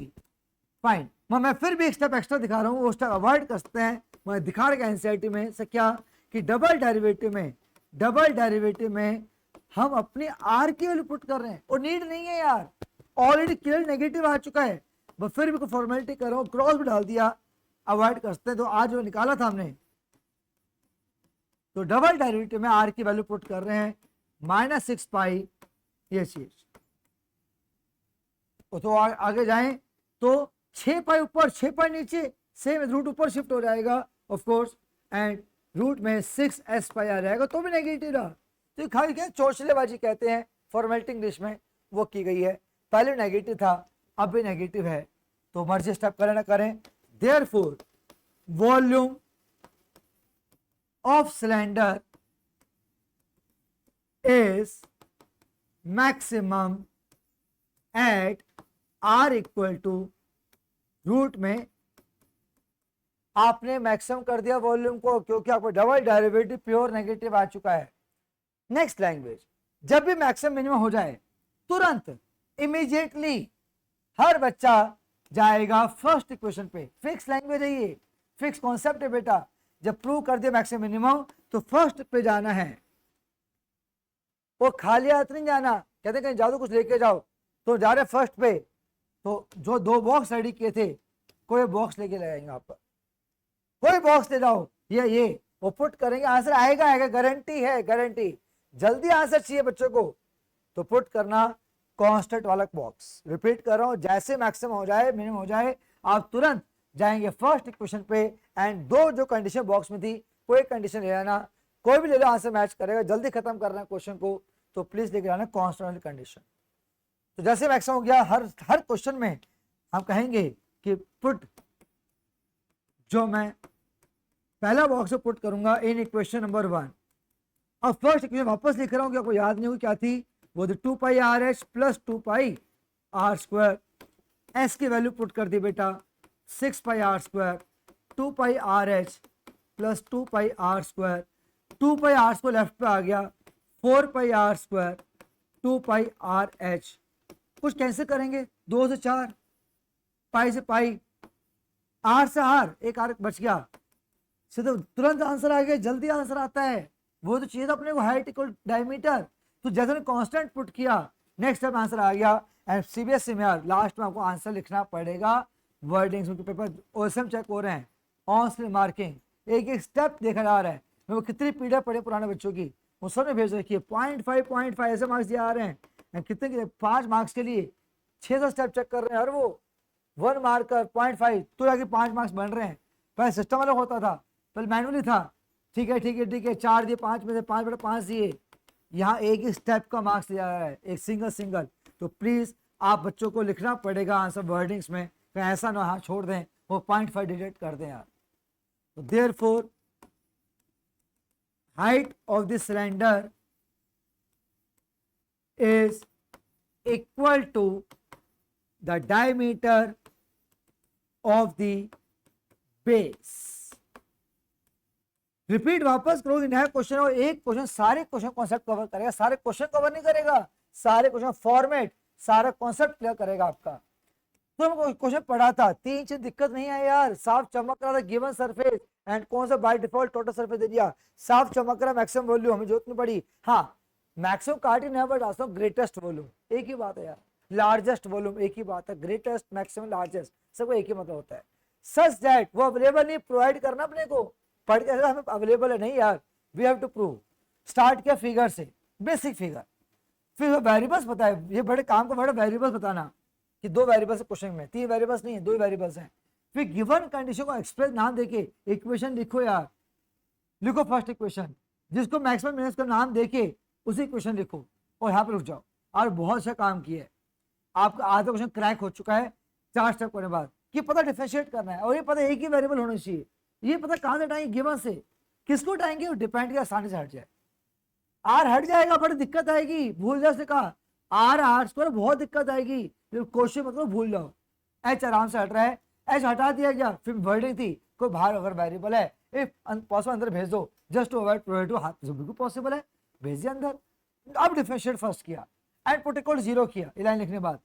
fine. मैं फिर भी एक स्टेप एक्स्ट्रा दिखा रहा हूँ, वो स्टेप अवॉइड कर सकते हैं। मैं दिखा रहा एनसीईआरटी में से क्या, कि डबल डेरिवेटिव में हम अपनी आर की वैल्यू पुट कर रहे हैं, और नीड नहीं है यार, ऑलरेडी क्लियर नेगेटिव आ चुका है, बस फिर भी कोई फॉर्मेलिटी कर रहा हूँ, क्रॉस भी डाल दिया, अवॉइड कर सकते हैं। तो आज जो निकाला था हमने, तो डबल डेरिवेटिव में आर की वैल्यू पुट कर रहे हैं -6 पाई, ये चीज। तो आगे जाएं तो 6 पाई ऊपर 6 पाई नीचे, सेम रूट ऊपर शिफ्ट हो जाएगा ऑफ कोर्स, एंड रूट में 6s पाई आ जाएगा, तो भी नेगेटिव रहा। तो खाली क्या चोचलेबाजी कहते हैं फॉर्मेलिटी इंग्लिश में, वो की गई है। पहले नेगेटिव था, अब भी नेगेटिव है, तो मर्जी स्टेप करें ना करें। Therefore volume of cylinder is maximum at r equal to, root में आपने मैक्सिमम कर दिया वॉल्यूम को, क्योंकि आपको डबल डेरिवेटिव प्योर नेगेटिव आ चुका है। नेक्स्ट लैंग्वेज, जब भी मैक्सिमम मिनिमम हो जाए तुरंत इमीडिएटली हर बच्चा जाएगा फर्स्ट इक्वेशन पे। फिक्स लैंग्वेज है ये, फिक्स कॉन्सेप्ट है बेटा। जब प्रूव कर दिया मैक्सिमम मिनिमम तो फर्स्ट पे जाना है, वो खाली हाथ नहीं जाना। कहते कहीं जाओ तो कुछ लेके जाओ, तो जा रहे फर्स्ट पे, तो जो 2 बॉक्स रेडी किए थे, कोई बॉक्स लेके लगाएंगे आप, कोई बॉक्स ले जाओ, ये वो पुट करेंगे, आंसर आएगा, गारंटी है, गारंटी। जल्दी आंसर चाहिए बच्चों को, तो पुट करना कांस्टेंट वाला बॉक्स। रिपीट कर रहा हूं, जैसे मैक्सिमम हो जाए मिनिमम हो जाए, आप तुरंत जाएंगे फर्स्ट इक्वेशन पे, एंड 2 जो कंडीशन बॉक्स में थी, कोई कंडीशन ले लेना, कोई भी ले लो, आंसर मैच करेगा। जल्दी खत्म करना है क्वेश्चन को, तो प्लीज लेकर आना कांस्टेंट कंडीशन। तो जैसे मैक्सिमम हो गया, हर क्वेश्चन में हम कहेंगे कि पुट, जो मैं पहला बॉक्स में पुट करूंगा इन इक्वेशन नंबर 1। अब फर्स्ट इक्वेशन वापस लिख रहा हूं कि आपको याद नहीं हुई क्या थी, वो 2 pi r h plus 2 pi r square. S की वैल्यू पुट कर दी बेटा 6 pi r square, 2 pi r h plus 2 pi r square, 2 pi r square left पे आ गया, 4 pi r square, 2 pi r h. कुछ कैंसिल करेंगे, 2 से 4, पाई से पाई, आर से आर, एक आर बच गया, सीधा तुरंत आंसर आ गया, जल्दी आंसर आता है। वो तो चाहिए था अपने को हाइट इक्वल डायमीटर, तो जैसे मैंने कांस्टेंट पुट किया नेक्स्ट टाइम आंसर आ गया। एंड सीबीएसई में यार लास्ट में आपको आंसर लिखना पड़ेगा वर्डिंग्स, उनके पेपर ओएसएम चेक हो रहे हैं, ऑन स्क्रीन मार्किंग, एक एक स्टेप देखा जा रहा है। मैं वो कितनी पीडीएफ पढ़े पुराने बच्चों की, वो सब ने भेज रखी है, 0.5 ऐसे मार्क्स दिए आ रहे हैं, कितने 5 मार्क्स के लिए 6 स्टेप चेक कर रहे हैं, और वो 1 मार्कर 0.5 तो जाके 5 मार्क्स बन रहे हैं। पहले सिस्टम अलग होता था, पहले मैनुअली था, ठीक है 4 दिए, 5 में से 5/5 दिए, यहाँ एक ही स्टेप का मार्क्स दिया जा रहा है, एक सिंगल। तो प्लीज आप बच्चों को लिखना पड़ेगा आंसर वर्डिंग्स में, कहीं ऐसा ना हाँ छोड़ दें वो 0.5 डिलीट कर दें यार। तो therefore height of the cylinder is equal to the diameter of the base. Repeat वापस करोगे, नया क्वेश्चन और एक क्वेश्चन सारे क्वेश्चन कॉन्सेप्ट कवर करेगा, सारे क्वेश्चन कवर नहीं करेगा, सारे क्वेश्चन फॉर्मेट सारा कॉन्सेप्ट क्लियर करेगा आपका। तो हम क्वेश्चन पढ़ा था, 3 चीज दिक्कत नहीं है यार, साफ चमक रहा था गिवन सरफेस एंड कौन सा बाय डिफॉल्ट टोटल सरफेस दे दिया, साफ चमक रहा मैक्सिमम वॉल्यूम, हमें जरूरत नहीं पड़ी। हाँ मैक्सिमम काटी नहीं बट आसान ग्रेटेस्ट वॉल्यूम, एक ही बात है यार, लार्जेस्ट वॉल्यूम एक ही बात है, ग्रेटेस्ट मैक्सिमम लार्जेस्ट सबको एक ही मतलब होता है। सच दैट वो अवेलेबल नहीं, प्रोवाइड करना अपने को, पढ़ के हमें अवेलेबल है नहीं यार, we have to prove. Start किया फिगर से, बेसिक फिगर, फिर वेरिएबल्स पता है, ये बड़े काम का बड़ा वेरिएबल्स बताना कि 2 वेरिएबल्स क्वेश्चन में, 3 वेरिएबल्स नहीं है 2 वेरिएबल्स हैं। फिर गिवन कंडीशन को एक्सप्रेस नाम देके इक्वेशन लिखो यार, लिखो फर्स्ट इक्वेशन, जिसको मैक्सिमम मिनट्स का नाम देके उसी इक्वेशन लिखो, और यहाँ पे रुक जाओ। और बहुत अच्छा काम किया है, आपका आधा क्वेश्चन क्रैक हो चुका है 4 स्टेप करने बाद, कि पता डिफरेंशिएट करना है, और ये पता एक ही वेरिएबल होना चाहिए, ये पता कहां से हटाएंगे गिवन से, किसको हटाएंगे, डिपेंड किया आसानी से हट जाए। आर हट जाएगा बड़ी दिक्कत आएगी, भूल जाओ, कहा आर स्क्वायर बहुत दिक्कत आएगी, क्वेश्चन मतलब भूल जाओ। एच आराम से हट रहा है, एच हटा दिया गया, फिर वर्डिंग थी कोई बाहर अगर वेरिएबल है इफ पॉसिबल अंदर भेज दो, जस्ट टू अवॉइड प्रोबेबिलिटी, हाथ बिल्कुल पॉसिबल है भेज दिया अंदर। अब डिफरेंशिएट फर्स्ट किया एंड पुट इक्वल 0 किया, लाइन लिखने बाद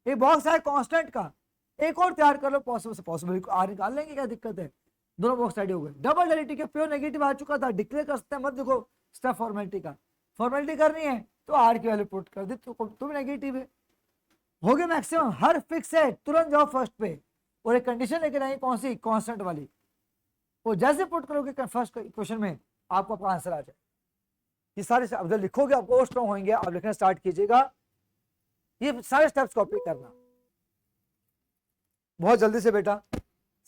एक बॉक्स है कांस्टेंट का, एक और तैयार कर लो, पॉसिबल से पॉसिबल आर निकाल लेंगे, क्या दिक्कत है, दोनों बॉक्स रेडी हो गए। डबल डेरिवेटिव के प्योर नेगेटिव आ चुका था, डिक्लेयर कर सकते हैं, मत देखो स्टेप फॉर्मेलिटी का, फॉर्मेलिटी करनी है तो आर की वैल्यू पुट कर दी, तो नेगेटिव है, हो गया मैक्सिमम, हर फिक्स है तुरंत जाओ फर्स्ट पे, और एक कंडीशन लेकर आएंगे कौन सी, कांस्टेंट वाली, वो जैसे पुट करोगे फर्स्ट क्वेश्चन में आपको आपका आंसर आ जाए। ये सारे अब जब लिखोगे आपको और स्ट्रॉन्ग होंगे, आप लिखना स्टार्ट कीजिएगा, ये सारे स्टेप्स कॉपी करना बहुत जल्दी से बेटा,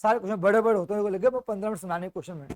सारे क्वेश्चन बड़े बड़े होते हैं, लगे 15 मिनट सुनाने क्वेश्चन में।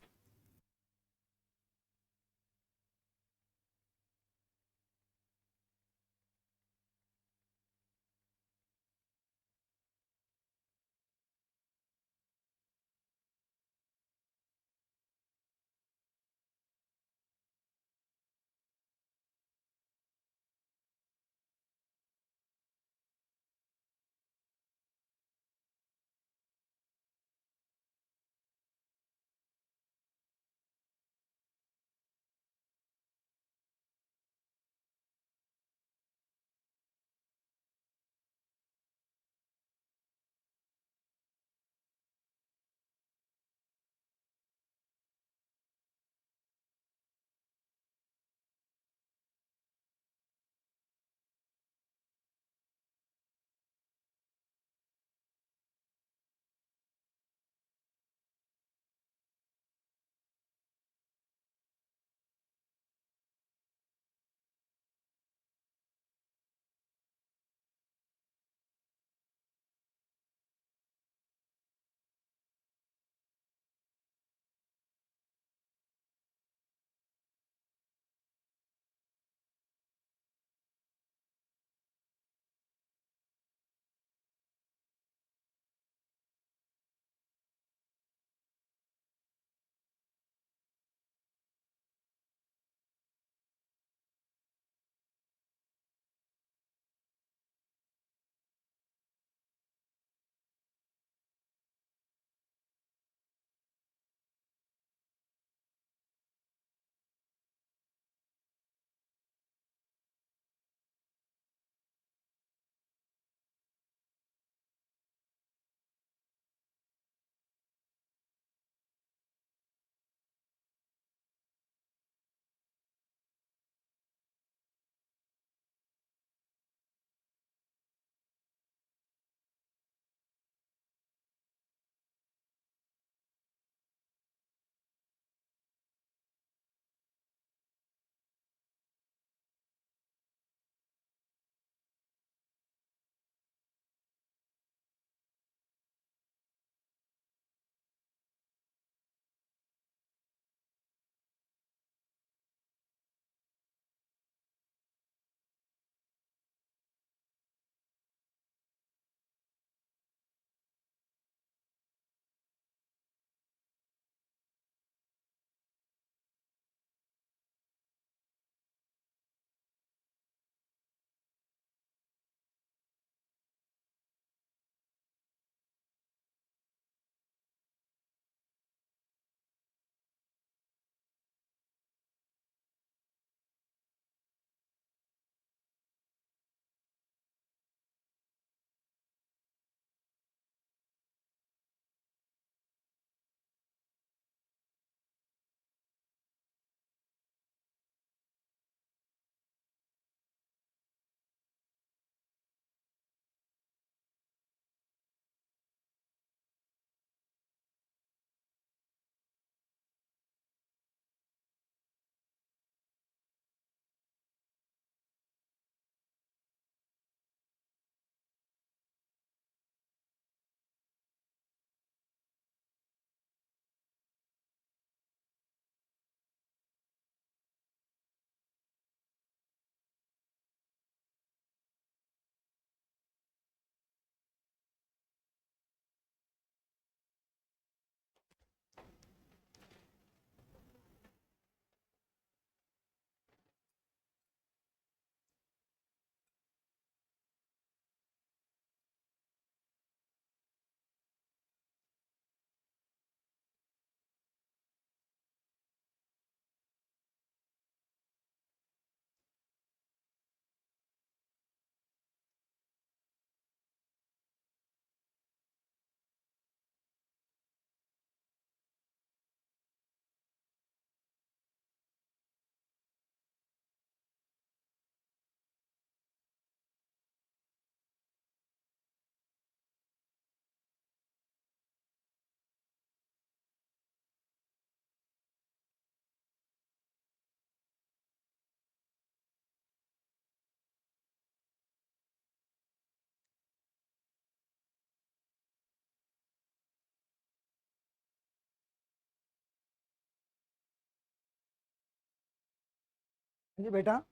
जी बेटा,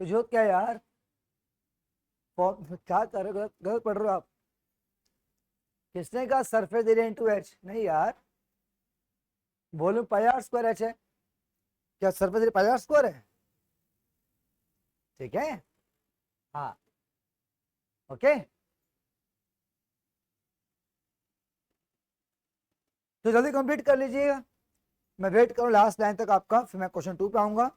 तो जो क्या यार, क्या कर रहे हो, गलत गलत पढ़ रहे हो आप। किसने कहा सरफेस एरिया इंटू एच? नहीं यार, volume pi r square h है। क्या surface area pi r square है? ठीक है, हाँ, ओके। तो जल्दी कंप्लीट कर लीजिएगा, मैं वेट करूँ लास्ट लाइन तक आपका, फिर मैं क्वेश्चन 2 पे आऊंगा।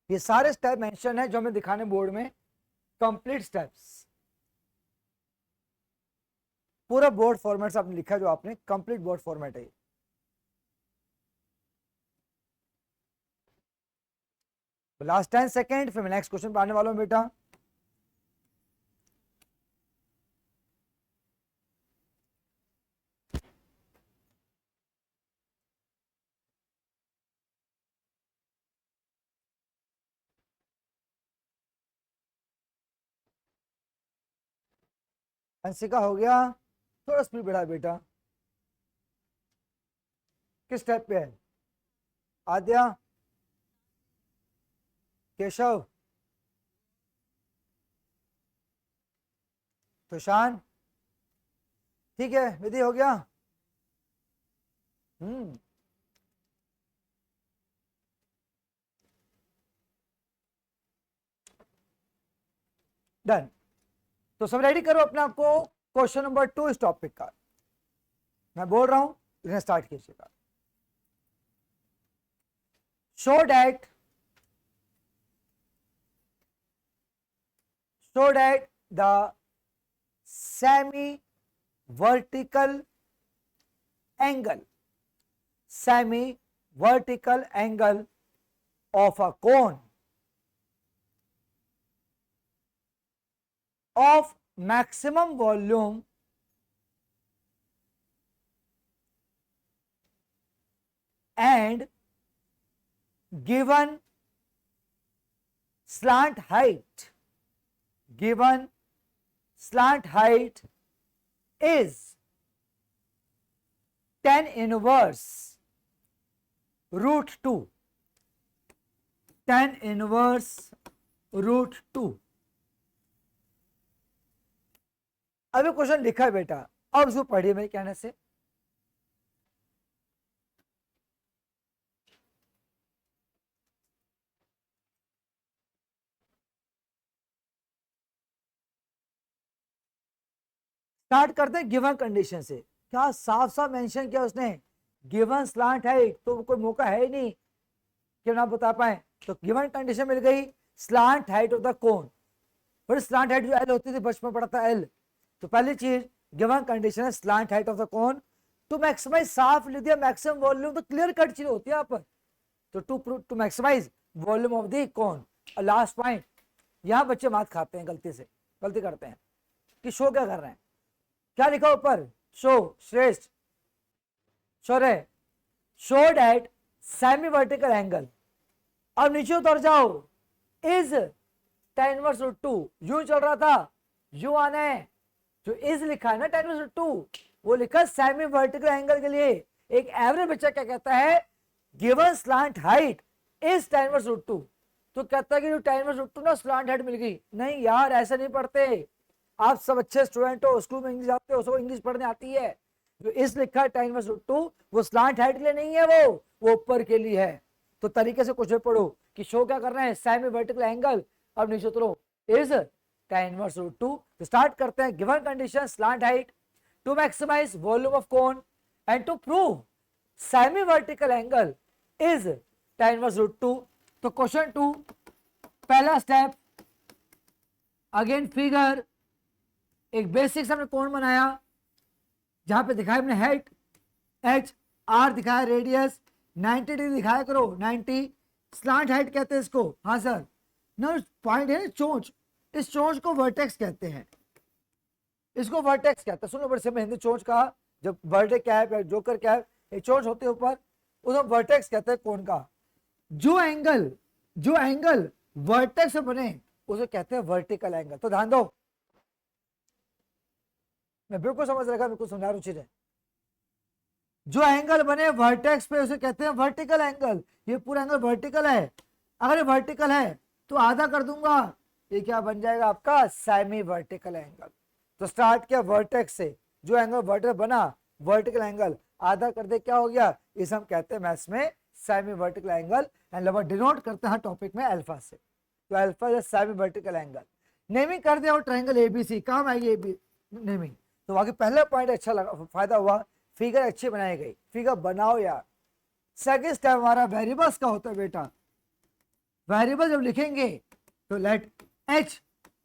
ये सारे स्टेप मेंशन है जो हमें दिखाने बोर्ड में, कंप्लीट स्टेप्स, पूरा बोर्ड फॉर्मेट से आपने लिखा, जो आपने कंप्लीट बोर्ड फॉर्मेट है। लास्ट 10 सेकेंड, फिर मैं नेक्स्ट क्वेश्चन पे आने वाला हूं बेटा। अंशिका हो गया, थोड़ा स्पीड बढ़ा बेटा। किस स्टेप पे है? आद्या, केशव, तुषान, ठीक है, विधि हो गया। हम्म, डन। तो सब रेडी करो अपने आपको, क्वेश्चन नंबर 2 इस टॉपिक का मैं बोल रहा हूं, इन्हें स्टार्ट कीजिएगा। Show that the semi vertical angle of a cone of maximum volume and given slant height is tan inverse root 2, tan inverse root 2। अभी क्वेश्चन लिखा है बेटा, अब जो पढ़िए मेरे कहने से। स्टार्ट करते हैं गिवन कंडीशन से। क्या साफ साफ मेंशन किया उसने, गिवन स्लांट हाइट, तो कोई मौका है ही नहीं कि ना बता पाए। तो गिवन कंडीशन मिल गई, slant height of the cone. But slant height जो एल होती थी, बचपन पढ़ा था एल। तो पहली चीज गिवन कंडीशन है slant height of the cone. To maximize, साफ लिख दिया मैक्सिमम वॉल्यूम, तो क्लियर कट चीज होती है यहाँ पर। तो to maximize volume of the cone. और लास्ट पॉइंट, यहाँ बच्चे मात खाते हैं, गलती करते हैं कि शो क्या कर रहे हैं। क्या लिखा ऊपर? Show, Shreshth, Shaurya, show that semi vertical angle. अब नीचे उतर जाओ, इज tan इनवर्स रूट 2, यू चल रहा था, यू आना है। जो इज लिखा है ना tan इनवर्स रूट 2, वो लिखा सेमी वर्टिकल एंगल के लिए। एक एवरेज बच्चा क्या कहता है, given slant height is tan inverse root 2, तो कहता है कि जो tan इनवर्स रूट 2 ना स्लांट हाइट मिल गई। नहीं यार, ऐसा नहीं पढ़ते। आप सब अच्छे स्टूडेंट हो, स्कूल में इंग्लिश आते हो, सबको इंग्लिश पढ़ने आती है। जो इस लिखा है tan इनवर्स रूट 2, वो स्लांट हाइट के लिए नहीं है, वो ऊपर के लिए है। तो तरीके से कुछ भी पढ़ो कि शो क्या करना है, सेमी वर्टिकल एंगल। अब नीचे उतरो, इज tan इनवर्स रूट 2। तो स्टार्ट करते हैं, given condition slant height to maximize volume of cone and to prove semi vertical angle is tan inverse root 2। तो क्वेश्चन 2, पहला स्टेप, अगेन फिगर, एक basic हमने कोण बनाया, जहां पे दिखाया हमने हाइट एच, आर दिखाया रेडियस, 90 डिग्री दिखाया करो, 90 स्लांट हाइट कहते हैं इसको। हाँ सर, ना पॉइंट है ना चोंच, इस चोंच को वर्टेक्स कहते हैं, इसको वर्टेक्स कहते हैं। सुनो बड़े से हिंदी चोंच का, जब बर्थडे कैप है, जोकर कैप, एक चोंच होती है ऊपर, उसको वर्टेक्स कहते हैं कोण का। जो एंगल वर्टेक्स से बने उसे कहते हैं वर्टिकल एंगल। तो ध्यान दो, मैं बिल्कुल समझ रखा, बिल्कुल समझा रहा हूँ चीजें। जो एंगल बने वर्टेक्स पे उसे कहते हैं वर्टिकल एंगल। ये पूरा एंगल वर्टिकल है, अगर ये वर्टिकल है तो आधा कर दूंगा, ये क्या बन जाएगा आपका सेमी वर्टिकल एंगल। तो स्टार्ट किया वर्टेक्स से, जो एंगल वर्टिकल बना वर्टिकल एंगल, आधा कर दे क्या हो गया, इसे हम कहते हैं मैथ्स में सेमी वर्टिकल एंगल, एंड लगभग डिनोट करते हैं टॉपिक में अल्फा से। तो alpha is semi vertical angle. Naming कर दिया और ट्रायंगल एबीसी, काम आएगी एबी नेमिंग। तो बाकी पहला पॉइंट अच्छा लगा, फायदा हुआ, फिगर अच्छी बनाई गई, फिगर बनाओ यार। सेकंड स्टेप हमारा वेरिएबल्स का होता है बेटा। वेरिएबल जब लिखेंगे तो late h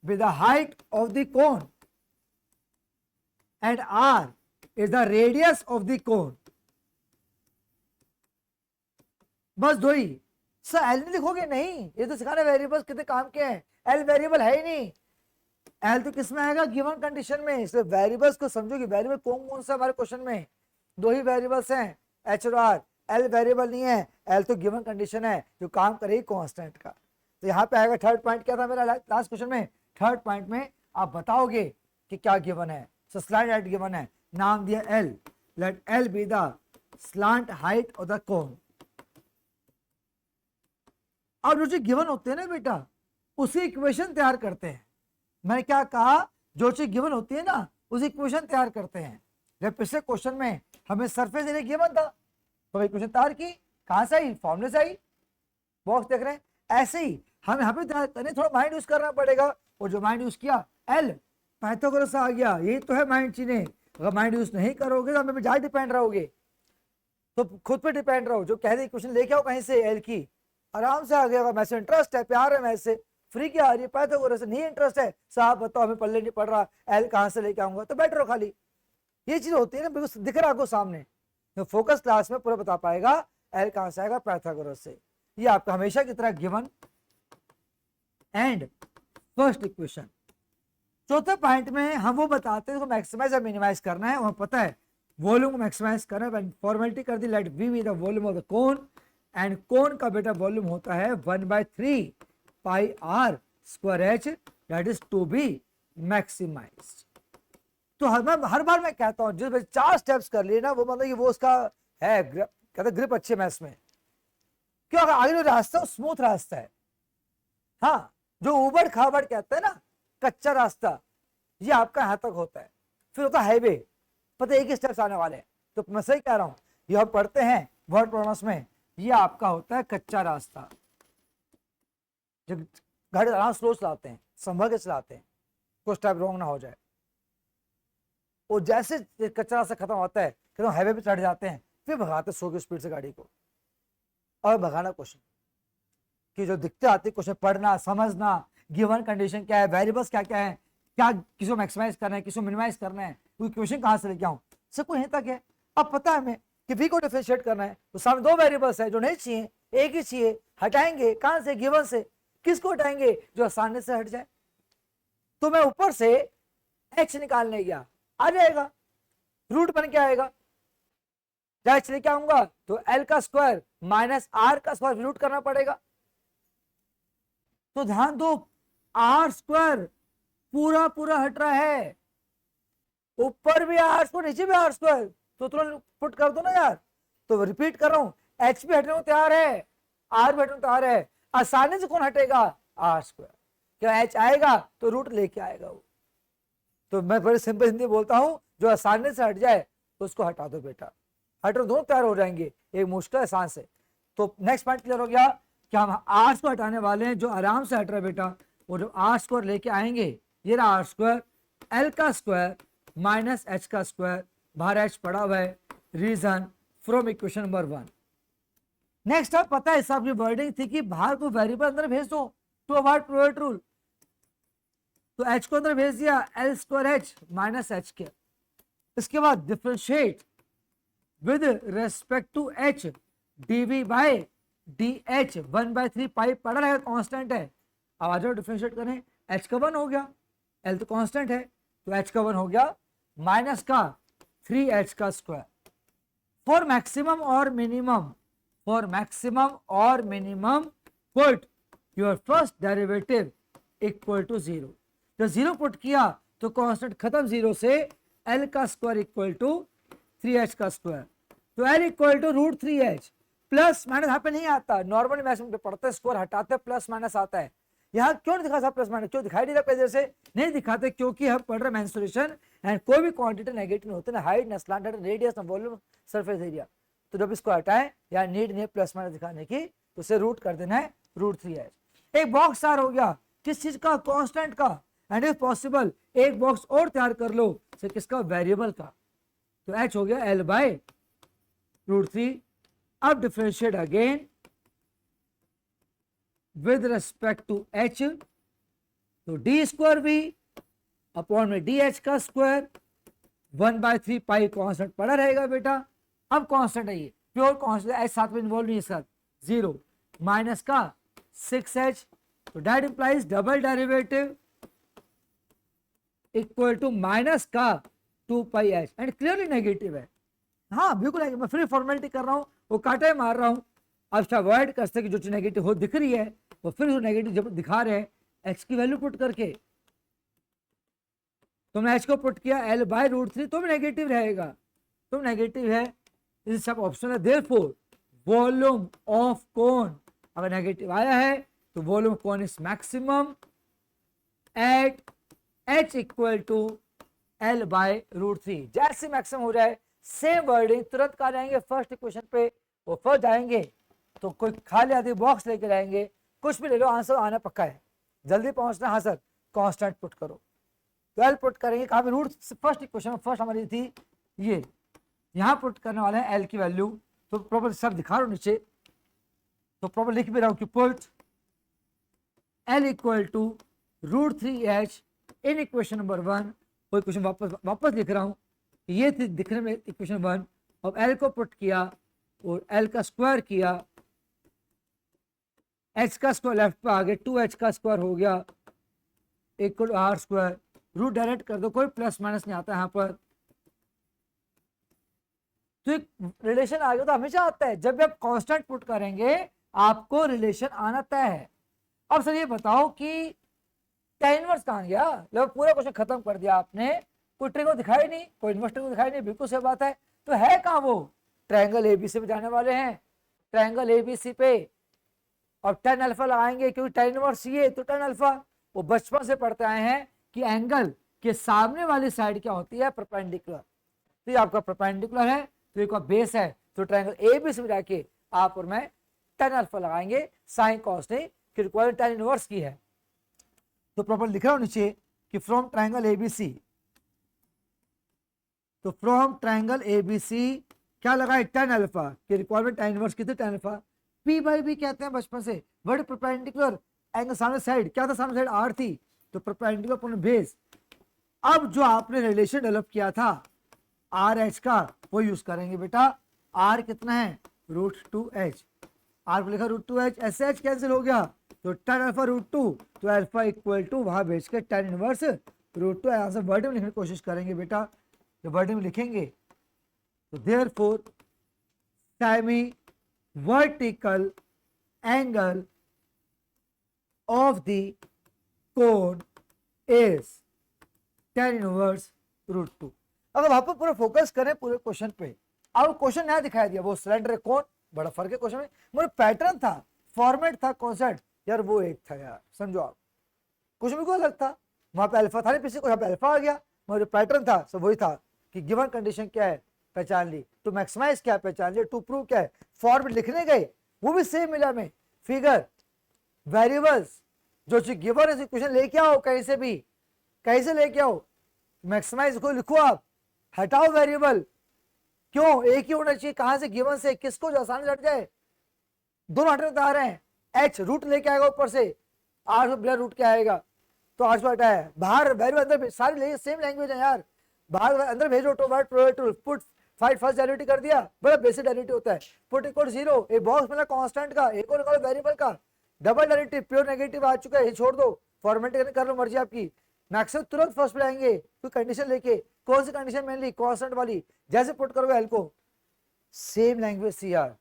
be the height of the cone and r is the radius of the cone। बस दो ही। सर एल नहीं लिखोगे? नहीं, ये तो सिखाना वेरिएबल्स कितने काम के हैं, एल वेरिएबल है ही नहीं। एल तो किस में आएगा, गिवन कंडीशन में। इसलिए वेरिएबल्स को समझो कि वेरिएबल कौन कौन सा हमारे क्वेश्चन में, दो ही वेरिएबल्स हैं, एच और आर। एल वेरिएबल नहीं है, एल तो गिवन कंडीशन है जो काम करेगी कांस्टेंट का। तो यहाँ पे आएगा थर्ड पॉइंट, क्या था मेरा लास्ट क्वेश्चन में, थर्ड पॉइंट में आप बताओगे कि क्या गिवन है। सो स्लाइड हाइट गिवन है, नाम दिया l, let l be the slant height of the cone. अब जो चीज गिवन होते हैं ना बेटा, उसी इक्वेशन तैयार करते हैं। मैंने क्या कहा, जो चीज गिवन होती है ना उसी इक्वेशन तैयार करते हैं। जब पिछले क्वेश्चन में हमें सरफेस एरिया गिवन था तो इक्वेशन तैयार की, कहां से आई, फॉर्मूले से आई। बॉक्स देख रहे हैं, ऐसे ही हमें यहाँ पे तैयार करने थोड़ा माइंड यूज करना पड़ेगा। और जो माइंड यूज किया एल पाइथागोरस आ गया, यही तो है माइंड चीजें। अगर माइंड यूज नहीं करोगे तो हमें ज्यादा डिपेंड रहोगे। तो खुद पे डिपेंड रहो, जो कह दे क्वेश्चन लेके आओ कहीं से एल की, आराम से आ गया। मैथ से इंटरेस्ट है, प्यार है मैथ से, फ्री की आ रही है, पाइथागोरस से नहीं इंटरेस्ट है, साहब बताओ हमें पल्ले नहीं पड़ रहा, एल कहां से लेके आऊंगा, तो बैठ रहो खाली। ये चीज होती है ना, बिल्कुल दिख रहा आपको सामने। तो फोकस क्लास में पूरा बता पाएगा एल कहां से आएगा, पाइथागोरस से। ये आपका हमेशा की तरह गिवन एंड फर्स्ट इक्वेशन। चौथे पॉइंट में हम वो बताते हैं मैक्सिमाइज और मिनिमाइज करना है, वहां पता है वॉल्यूम को मैक्सिमाइज करना है। फॉर्मेलिटी कर दी, let V be the volume of the cone, and cone का बेटा वॉल्यूम होता है 1/3 pi r square h, that is to be maximised. तो हर बार मैं कहता हूं जिस 4 स्टेप्स कर लिए ना, वो मतलब कि वो उसका है कहते ग्रिप अच्छे मैथ्स में। क्यों, आगे जो रास्ता स्मूथ रास्ता है। हाँ, जो उबड़ खाबड़ कहते हैं ना कच्चा रास्ता, ये आपका यहां तक होता है। फिर होता है हाईवे, पता है एक ही स्टेप्स आने वाले हैं। तो मैं सही कह रहा हूं, ये हम पढ़ते हैं वर्ड प्रोनाउंस में, ये आपका होता है कच्चा रास्ता। जब गाड़ी आराम स्लो चलाते हैं, संभल के चलाते हैं, कुछ टाइप रॉन्ग ना हो जाए। और जैसे कच्चा रास्ता खत्म होता है, हाईवे पे चढ़ जाते हैं, फिर भगाते 100 की स्पीड से गाड़ी को। और भगाना क्वेश्चन कि जो दिखते आते क्वेश्चन पढ़ना, समझना, गिवन कंडीशन क्या है, वेरिएबल्स क्या क्या है, क्या किसको मैक्सिमाइज करना है, किसको मिनिमाइज करना है, कोई क्वेश्चन कहां से लेके आऊं, सब कुछ यहीं तक है। अब पता है हमें कि v को डिफरेंशिएट करना है, तो सामने 2 वेरिएबल्स है जो नहीं चाहिए, एक ही चाहिए। हटाएंगे कहां से, गिवन से। किसको हटाएंगे, जो आसानी से हट जाए। तो मैं ऊपर से h निकालने गया, आ जाएगा, रूट बन के आएगा। h लेके आऊंगा तो l का स्क्वायर माइनस r का स्क्वायर रूट करना पड़ेगा। तो ध्यान दो, आर स्क्वायर पूरा पूरा हट रहा है, ऊपर भी आर स्क्वायर नीचे भी आर स्क्वायर, तो तुरंत पुट कर दो ना यार। तो रिपीट कर रहा हूं, एच भी हटने को तैयार है, आर भी हटने को तैयार है। आसानी से कौन हटेगा, आर स्क्वायर। क्या एच आएगा तो रूट लेके आएगा वो। तो मैं बड़े सिंपल हिंदी बोलता हूं, जो आसानी से हट जाए तो उसको हटा दो बेटा। हटो, दोनों तैयार हो जाएंगे, एक मुश्किल आसान से। तो नेक्स्ट पॉइंट क्लियर हो गया कि हम आर को हटाने वाले हैं, जो आराम से हट रहा है बेटा। वो जो आर स्क्वायर लेके आएंगे, ये रहा आर स्क्वायर, एल का स्क्वायर माइनस एच का स्क्वायर, बाहर एच पड़ा हुआ है, reason from equation number 1। Next अब पता है साहब की वर्डिंग थी कि बाहर को वेरिएबल अंदर भेज दो टू अवॉइड प्रोवेट रूल। तो एच को अंदर भेज दिया, l square h minus h के। इसके बाद differentiate with respect to h d v by d 1/3 pi पड़ा रहेगा, कांस्टेंट है। अब आ जाओ डिफरेंशिएट करें, एच का 1 हो गया, एल तो कांस्टेंट है, तो एच का 1 हो गया माइनस का 3h का स्क्वायर। फॉर मैक्सिमम और minimum, for maximum or minimum, put your first derivative equal to 0. जब 0 पुट किया तो कांस्टेंट खत्म 0 से, L का स्क्वायर इक्वल टू 3h का स्क्वायर, तो L equal to √3h। Plus minus यहाँ पे नहीं आता, नॉर्मल मैक्सिमम पे पढ़ते हैं स्क्वायर हटाते प्लस माइनस आता है, यहाँ क्यों नहीं दिखा प्लस माइनस, क्यों दिखाई नहीं रहा पेज से, नहीं दिखाते क्योंकि हम पढ़ रहे मेंसुरेशन एंड कोई भी क्वांटिटी नेगेटिव होते ना, हाइट ना स्लांट ना रेडियस ना वॉल्यूम सरफेस एरिया, तो जब इसको हटाए या नीड नहीं प्लस माइनस दिखाने की तो उसे रूट कर देना है √3h। एक बॉक्स तैयार हो गया किस चीज का, कांस्टेंट का, एंड इफ पॉसिबल एक बॉक्स और तैयार कर लो से किसका, वेरिएबल का, तो h हो गया L बाय √3। अब differentiate again with respect to h, तो डी स्क्वायर भी अपॉन में dh का स्क्वायर 1/3 पाई कांस्टेंट पड़ा रहेगा बेटा। अब कांस्टेंट है ये प्योर कांस्टेंट, h साथ में इन्वॉल्व नहीं है सर, 0 माइनस का 6h, तो that implies double derivative equal to minus का 2πh एंड क्लियरली नेगेटिव है। हाँ बिल्कुल मैं फिर फॉर्मेलिटी कर रहा हूँ, वो काटे मार रहा हूँ, अब अवॉइड कर सकते कि जो चीज नेगेटिव हो दिख रही है वो फिर नेगेटिव जब दिखा रहे हैं x की वैल्यू पुट करके, तुमने h को पुट किया L बाय √3 तो भी नेगेटिव रहेगा, तुम नेगेटिव है इस सब ऑप्शन है। देयरफॉर वॉल्यूम ऑफ कोन अगर नेगेटिव आया है तो volume of cone is maximum at h equal to L by √3। जैसे मैक्सिमम हो जाए सेम वर्डिंग तुरंत कहा जाएंगे फर्स्ट इक्वेशन पे, वो फर्स्ट जाएंगे तो कोई खाली आदि बॉक्स लेके जाएंगे, कुछ भी ले लो आंसर आना पक्का है, जल्दी पहुंचना। हाँ सर कांस्टेंट पुट करो, 12 पुट करेंगे कहाँ पे, रूट फर्स्ट इक्वेशन फर्स्ट हमारी थी ये, यहाँ पुट करने वाले हैं L की वैल्यू, तो प्रॉपर सब दिखा रहा हूँ नीचे, तो प्रॉपर लिख भी रहा हूँ कि put L equal to √3h in equation number 1। वो इक्वेशन वापस लिख रहा हूँ, ये थी दिखने में इक्वेशन 1, अब L को पुट किया और L का स्क्वायर किया, h का स्क्वायर लेफ्ट पे आ गया, 2h का स्क्वायर हो गया equal to r square, root direct कर दो, कोई प्लस माइनस नहीं आता यहाँ पर, तो एक रिलेशन आ गया। तो हमेशा आता है जब भी आप कांस्टेंट पुट करेंगे आपको रिलेशन आना तय है। अब सर ये बताओ कि tan इनवर्स कहाँ गया, लगभग पूरा क्वेश्चन खत्म कर दिया आपने, कोई ट्रिक को दिखाई नहीं, कोई इन्वर्स ट्रिक को दिखाई नहीं, बिल्कुल सही बात है, तो है कहाँ वो, ट्रायंगल एबीसी पे जाने वाले हैं, ट्रायंगल एबीसी पे और tan अल्फा लगाएंगे क्योंकि tan इनवर्स ये, तो tan अल्फा वो बचपन से पढ़ते आए हैं कि एंगल के सामने वाली साइड क्या होती है, परपेंडिकुलर, तो ये आपका परपेंडिकुलर है, तो एक बेस है, तो ट्रायंगल एबीसी में जाके आप और मैं tan अल्फा लगाएंगे, साइन कॉस नहीं कि रिक्वायरमेंट tan इनवर्स की है, तो प्रॉपर लिख रहा हूं नीचे कि फ्रॉम ट्रायंगल एबीसी, तो फ्रॉम ट्रायंगल एबीसी क्या लगाए, tan अल्फा की रिक्वायरमेंट tan इनवर्स की थी, tan alpha p by b कहते हैं बचपन से, वर्ड परपेंडिकुलर एंगल सामने साइड क्या था, सामने साइड r थी, तो परपेंडिकुलर अपॉन बेस। अब जो आपने रिलेशन डेवलप किया था RH का वो यूज करेंगे बेटा, R कितना है √2h, R को लिखा √2h, SH कैंसिल हो गया तो tan अल्फा √2, तो अल्फा इक्वल टू वहां भेज के tan इनवर्स √2, आंसर वर्ड में लिखने की कोशिश करेंगे बेटा, जब वर्ड में लिखेंगे तो therefore semi vertical angle of the cone is tan inverse √2। अगर वहां पर पूरा फोकस करें पूरे क्वेश्चन पे, अब क्वेश्चन नया दिखाई दिया, वो सिलेंडर कोन, बड़ा फर्क है क्वेश्चन में, मेरा पैटर्न था, फॉर्मेट था, कॉन्सेप्ट यार वो एक था यार, समझो आप कुछ भी को अलग था, वहां पे अल्फा था नहीं पीछे को, यहाँ पे अल्फा आ गया, मगर पैटर्न था सब वही था कि गिवन कंडीशन क्या है पहचान ली, टू मैक्सिमाइज क्या है पहचान लिया, टू प्रूव क्या है, फॉर्मेट लिखने गए वो भी सेम मिला में, फिगर वेरिएबल्स जो चीज गिवन है क्वेश्चन लेके आओ कहीं से भी, कहीं से लेके आओ, मैक्सिमाइज को लिखो आप, हटाओ वेरिएबल, क्यों एक ही होना चाहिए, कहां से गिवन से किसको जो आसानी से हट जाए, दोनों हटने बता रहे हैं, h रूट लेके आएगा ऊपर से, r बिना रूट के आएगा, तो r हटा है, बाहर वेरिएबल अंदर सारी सेम लैंग्वेज है यार, बाहर अंदर भेजो to word probability put find first derivative कर दिया, बड़ा बेसिक डेरिवेटिव होता है, पुट इक्वल 0, एक बॉक्स मिला कांस्टेंट का, एक और वेरिएबल का, डबल डेरिवेटिव प्योर नेगेटिव आ चुका है, ये छोड़ दो, फॉर्मेट कर लो मर्जी आपकी, मैक्सिमम तुरंत फर्स्ट पे आएंगे, कोई कंडीशन लेके, कौन सी कंडीशन मेनली कांस्टेंट वाली, जैसे पुट करोगे एल को, सेम लैंग्वेज सी यार,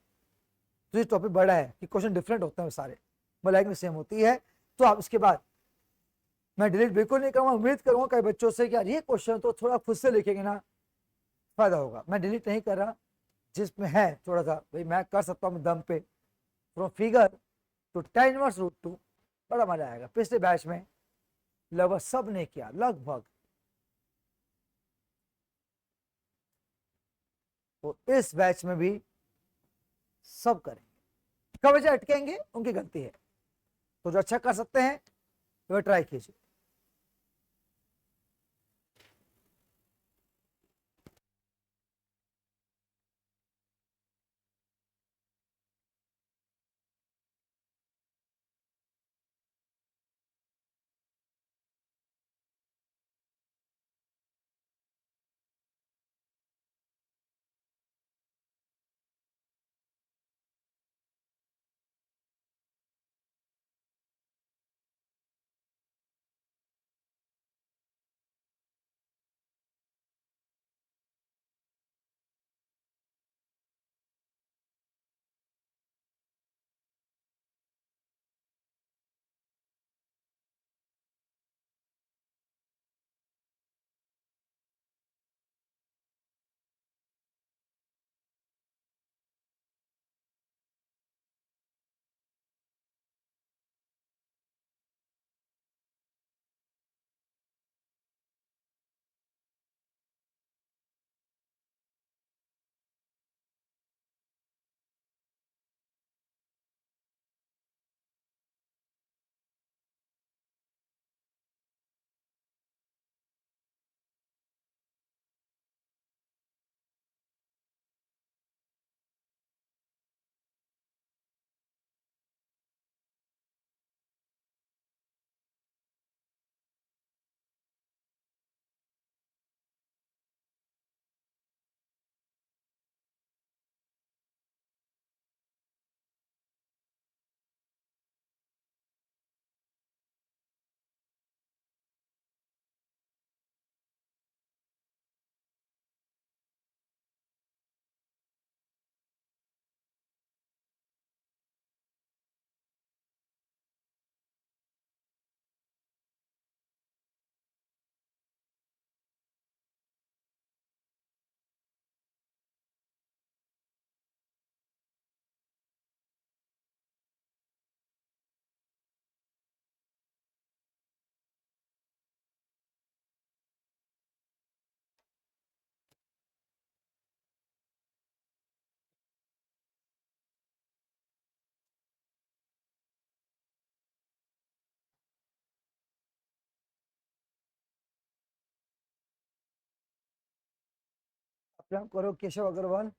तो ये टॉपिक बड़ा है कि क्वेश्चन डिफरेंट होते हैं सारे, लैंग्वेज सेम होती है। तो आप इसके बाद मैं डिलीट बिल्कुल नहीं करूंगा, उम्मीद करूंगा कई बच्चों से कि यार ये क्वेश्चन तो थोड़ा खुद से लिखेंगे ना फायदा होगा। मैं डिलीट नहीं कर रहा, जिसमें है थोड़ा सा भाई मैं कर सकता हूँ दम पे, from figure to tan inverse root 2, बड़ा मजा आएगा। पिछले बैच में लगभग सब ने किया, लगभग, तो इस बैच में भी सब करेंगे। कब बजे अटकेंगे उनकी गलती है, तो जो अच्छा कर सकते हैं तो ट्राई कीजिए। अपने आप करो केशव अग्रवाल।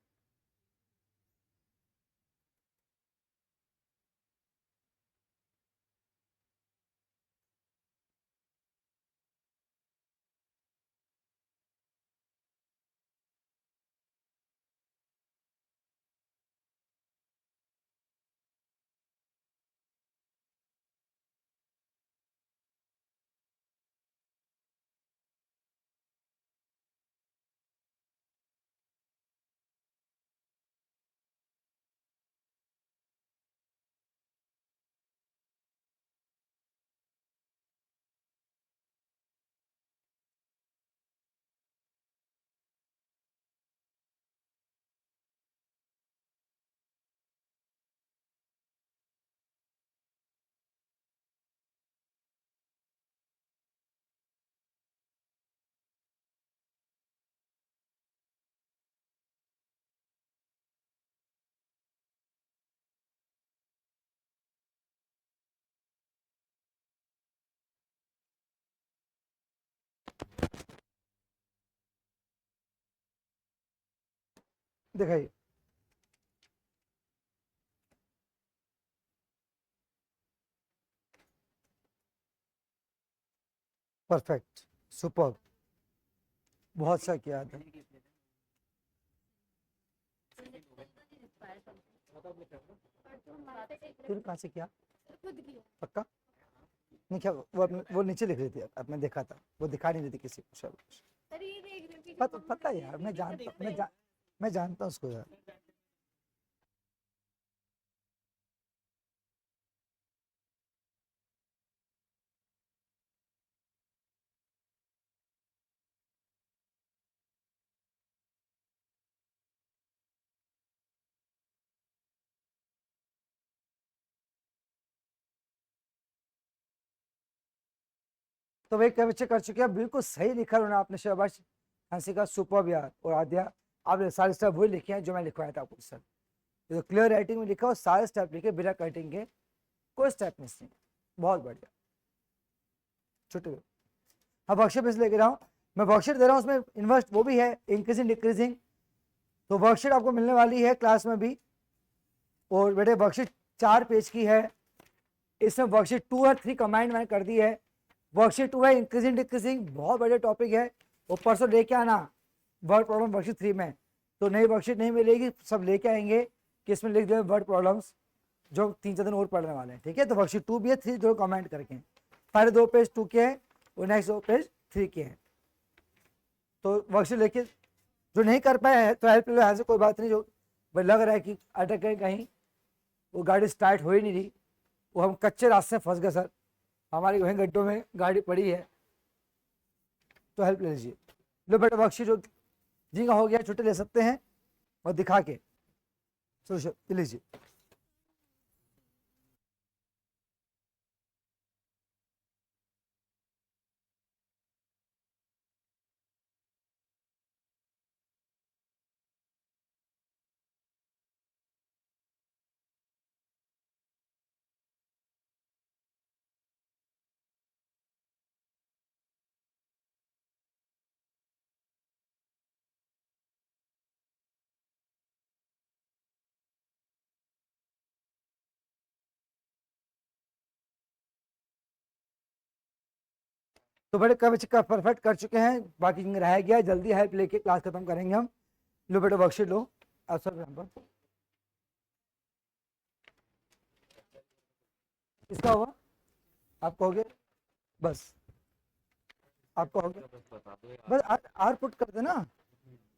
दिखाइए। परफेक्ट, सुपर, बहुत अच्छा किया था। फिर कहाँ से किया? पक्का? नहीं क्या वो नीचे लिख रही थी, अब मैं देखा था, वो दिखा नहीं रही थी किसी को। चलो पता है यार, मैं जानता हूँ उसको यार। तो वही कई बच्चे कर चुके हैं, बिल्कुल सही लिखा उन्होंने आपने, शाबाश हंसिका, सुपर यार। और आद्या आपने सारे स्टेप वही लिखे हैं जो मैं लिखवाया था आपको सर। तो क्लियर राइटिंग में लिखा और सारे स्टेप लिखे बिना कटिंग के, कोई स्टेप मिस नहीं। बहुत बढ़िया। छुट्टी। हाँ वर्कशीट में लेके रहा हूँ मैं, वर्कशीट दे रहा हूँ, उसमें इन्वर्स वो भी है, इंक्रीजिंग डिक्रीजिंग। तो वर्कशीट आपको मिलने वाली है क्लास में भी। और बेटे वर्कशीट 4 पेज की है, इसमें वर्कशीट 2 और 3 कमांड मैंने कर दी है। वर्कशीट 2 है इंक्रीजिंग डिक्रीजिंग, बहुत बड़े टॉपिक है। वो परसों लेके आना वर्ड प्रॉब्लम वर्कशीट 3 में। तो नई वर्कशीट नहीं मिलेगी, सब लेके आएंगे कि इसमें लिख दे वर्ड प्रॉब्लम्स, जो 3-4 दिन और पढ़ने वाले हैं, ठीक है। तो वर्कशीट 2 भी है, 3 जो कमेंट करके, पहले 2 पेज 2 के हैं और नेक्स्ट 2 पेज 3 के हैं। तो वर्कशीट लेके जो नहीं कर पाए हैं तो हेल्प ले लो यहाँ से, कोई बात नहीं। जो लग रहा है कि अटक गए कहीं, वो गाड़ी स्टार्ट हो ही नहीं रही, वो हम कच्चे रास्ते फंस गए सर, हमारी वहीं गड्ढों में गाड़ी पड़ी है, तो हेल्प ले लीजिए। लो बेटा वर्कशीट जो जी का हो गया, छुट्टी ले सकते हैं और दिखा के सोल्यूशन लीजिए। तो बड़े कब का परफेक्ट कर चुके हैं, बाकी रह गया, जल्दी हेल्प लेके क्लास खत्म करेंगे हम। लो बेटा वर्कशीट लो, सर इसका हुआ आपका हो गया, बस आपका हो गया, बस आर पुट कर देना,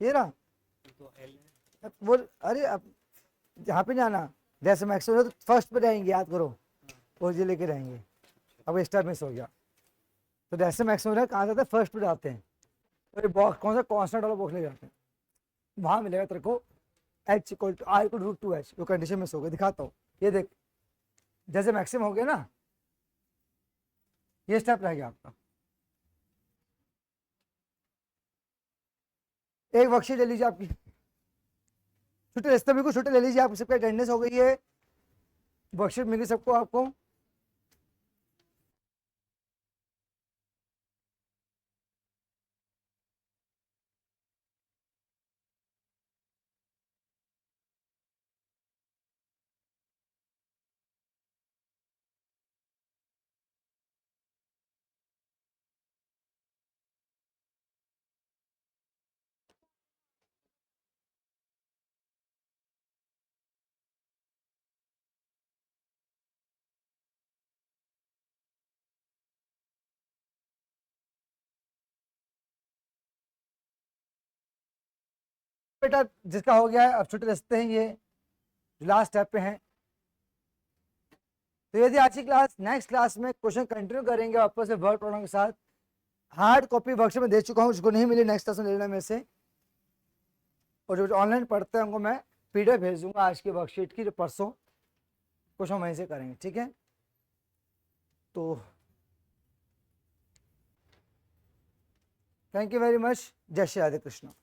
ये रहा वो। अरे अब यहाँ पे जाना जैसे मैक्स हो तो फर्स्ट पे रहेंगे, याद करो, और जी लेके रहेंगे। अब स्टेप मिस हो गया, तो जैसे मैक्स हो रहा है कहाँ जाते हैं, फर्स्ट पे जाते हैं। तो ये बॉक्स कौन सा कॉन्स्टेंट वाला बॉक्स ले जाते हैं, वहां मिलेगा तेरे को h equal to r equal to √2h। जो कंडीशन मिस हो गई दिखाता हूँ, ये देख जैसे मैक्सिमम हो गया ना, ये स्टेप रह गया आपका। एक वर्कशीट ले लीजिए आपकी, छुट्टी रिश्ते में को छुट्टी ले लीजिए, आप सबकी अटेंडेंस हो गई है, वर्कशीट मिली सबको आपको। बेटा जिसका हो गया है अब छुट्टी रखते हैं, ये लास्ट स्टेप पे हैं। तो यदि आज की क्लास, नेक्स्ट क्लास में क्वेश्चन कंटिन्यू करेंगे वापस से वर्ड प्रॉब्लम के साथ। हार्ड कॉपी वर्कशीट में दे चुका हूँ, जिसको नहीं मिली नेक्स्ट क्लास में ले लेना मेरे से। और जो ऑनलाइन पढ़ते हैं उनको मैं PDF भेज दूंगा आज की वर्कशीट की, जो परसों क्वेश्चन वहीं से करेंगे, ठीक है। तो थैंक यू वेरी मच, जय श्री राधे कृष्ण।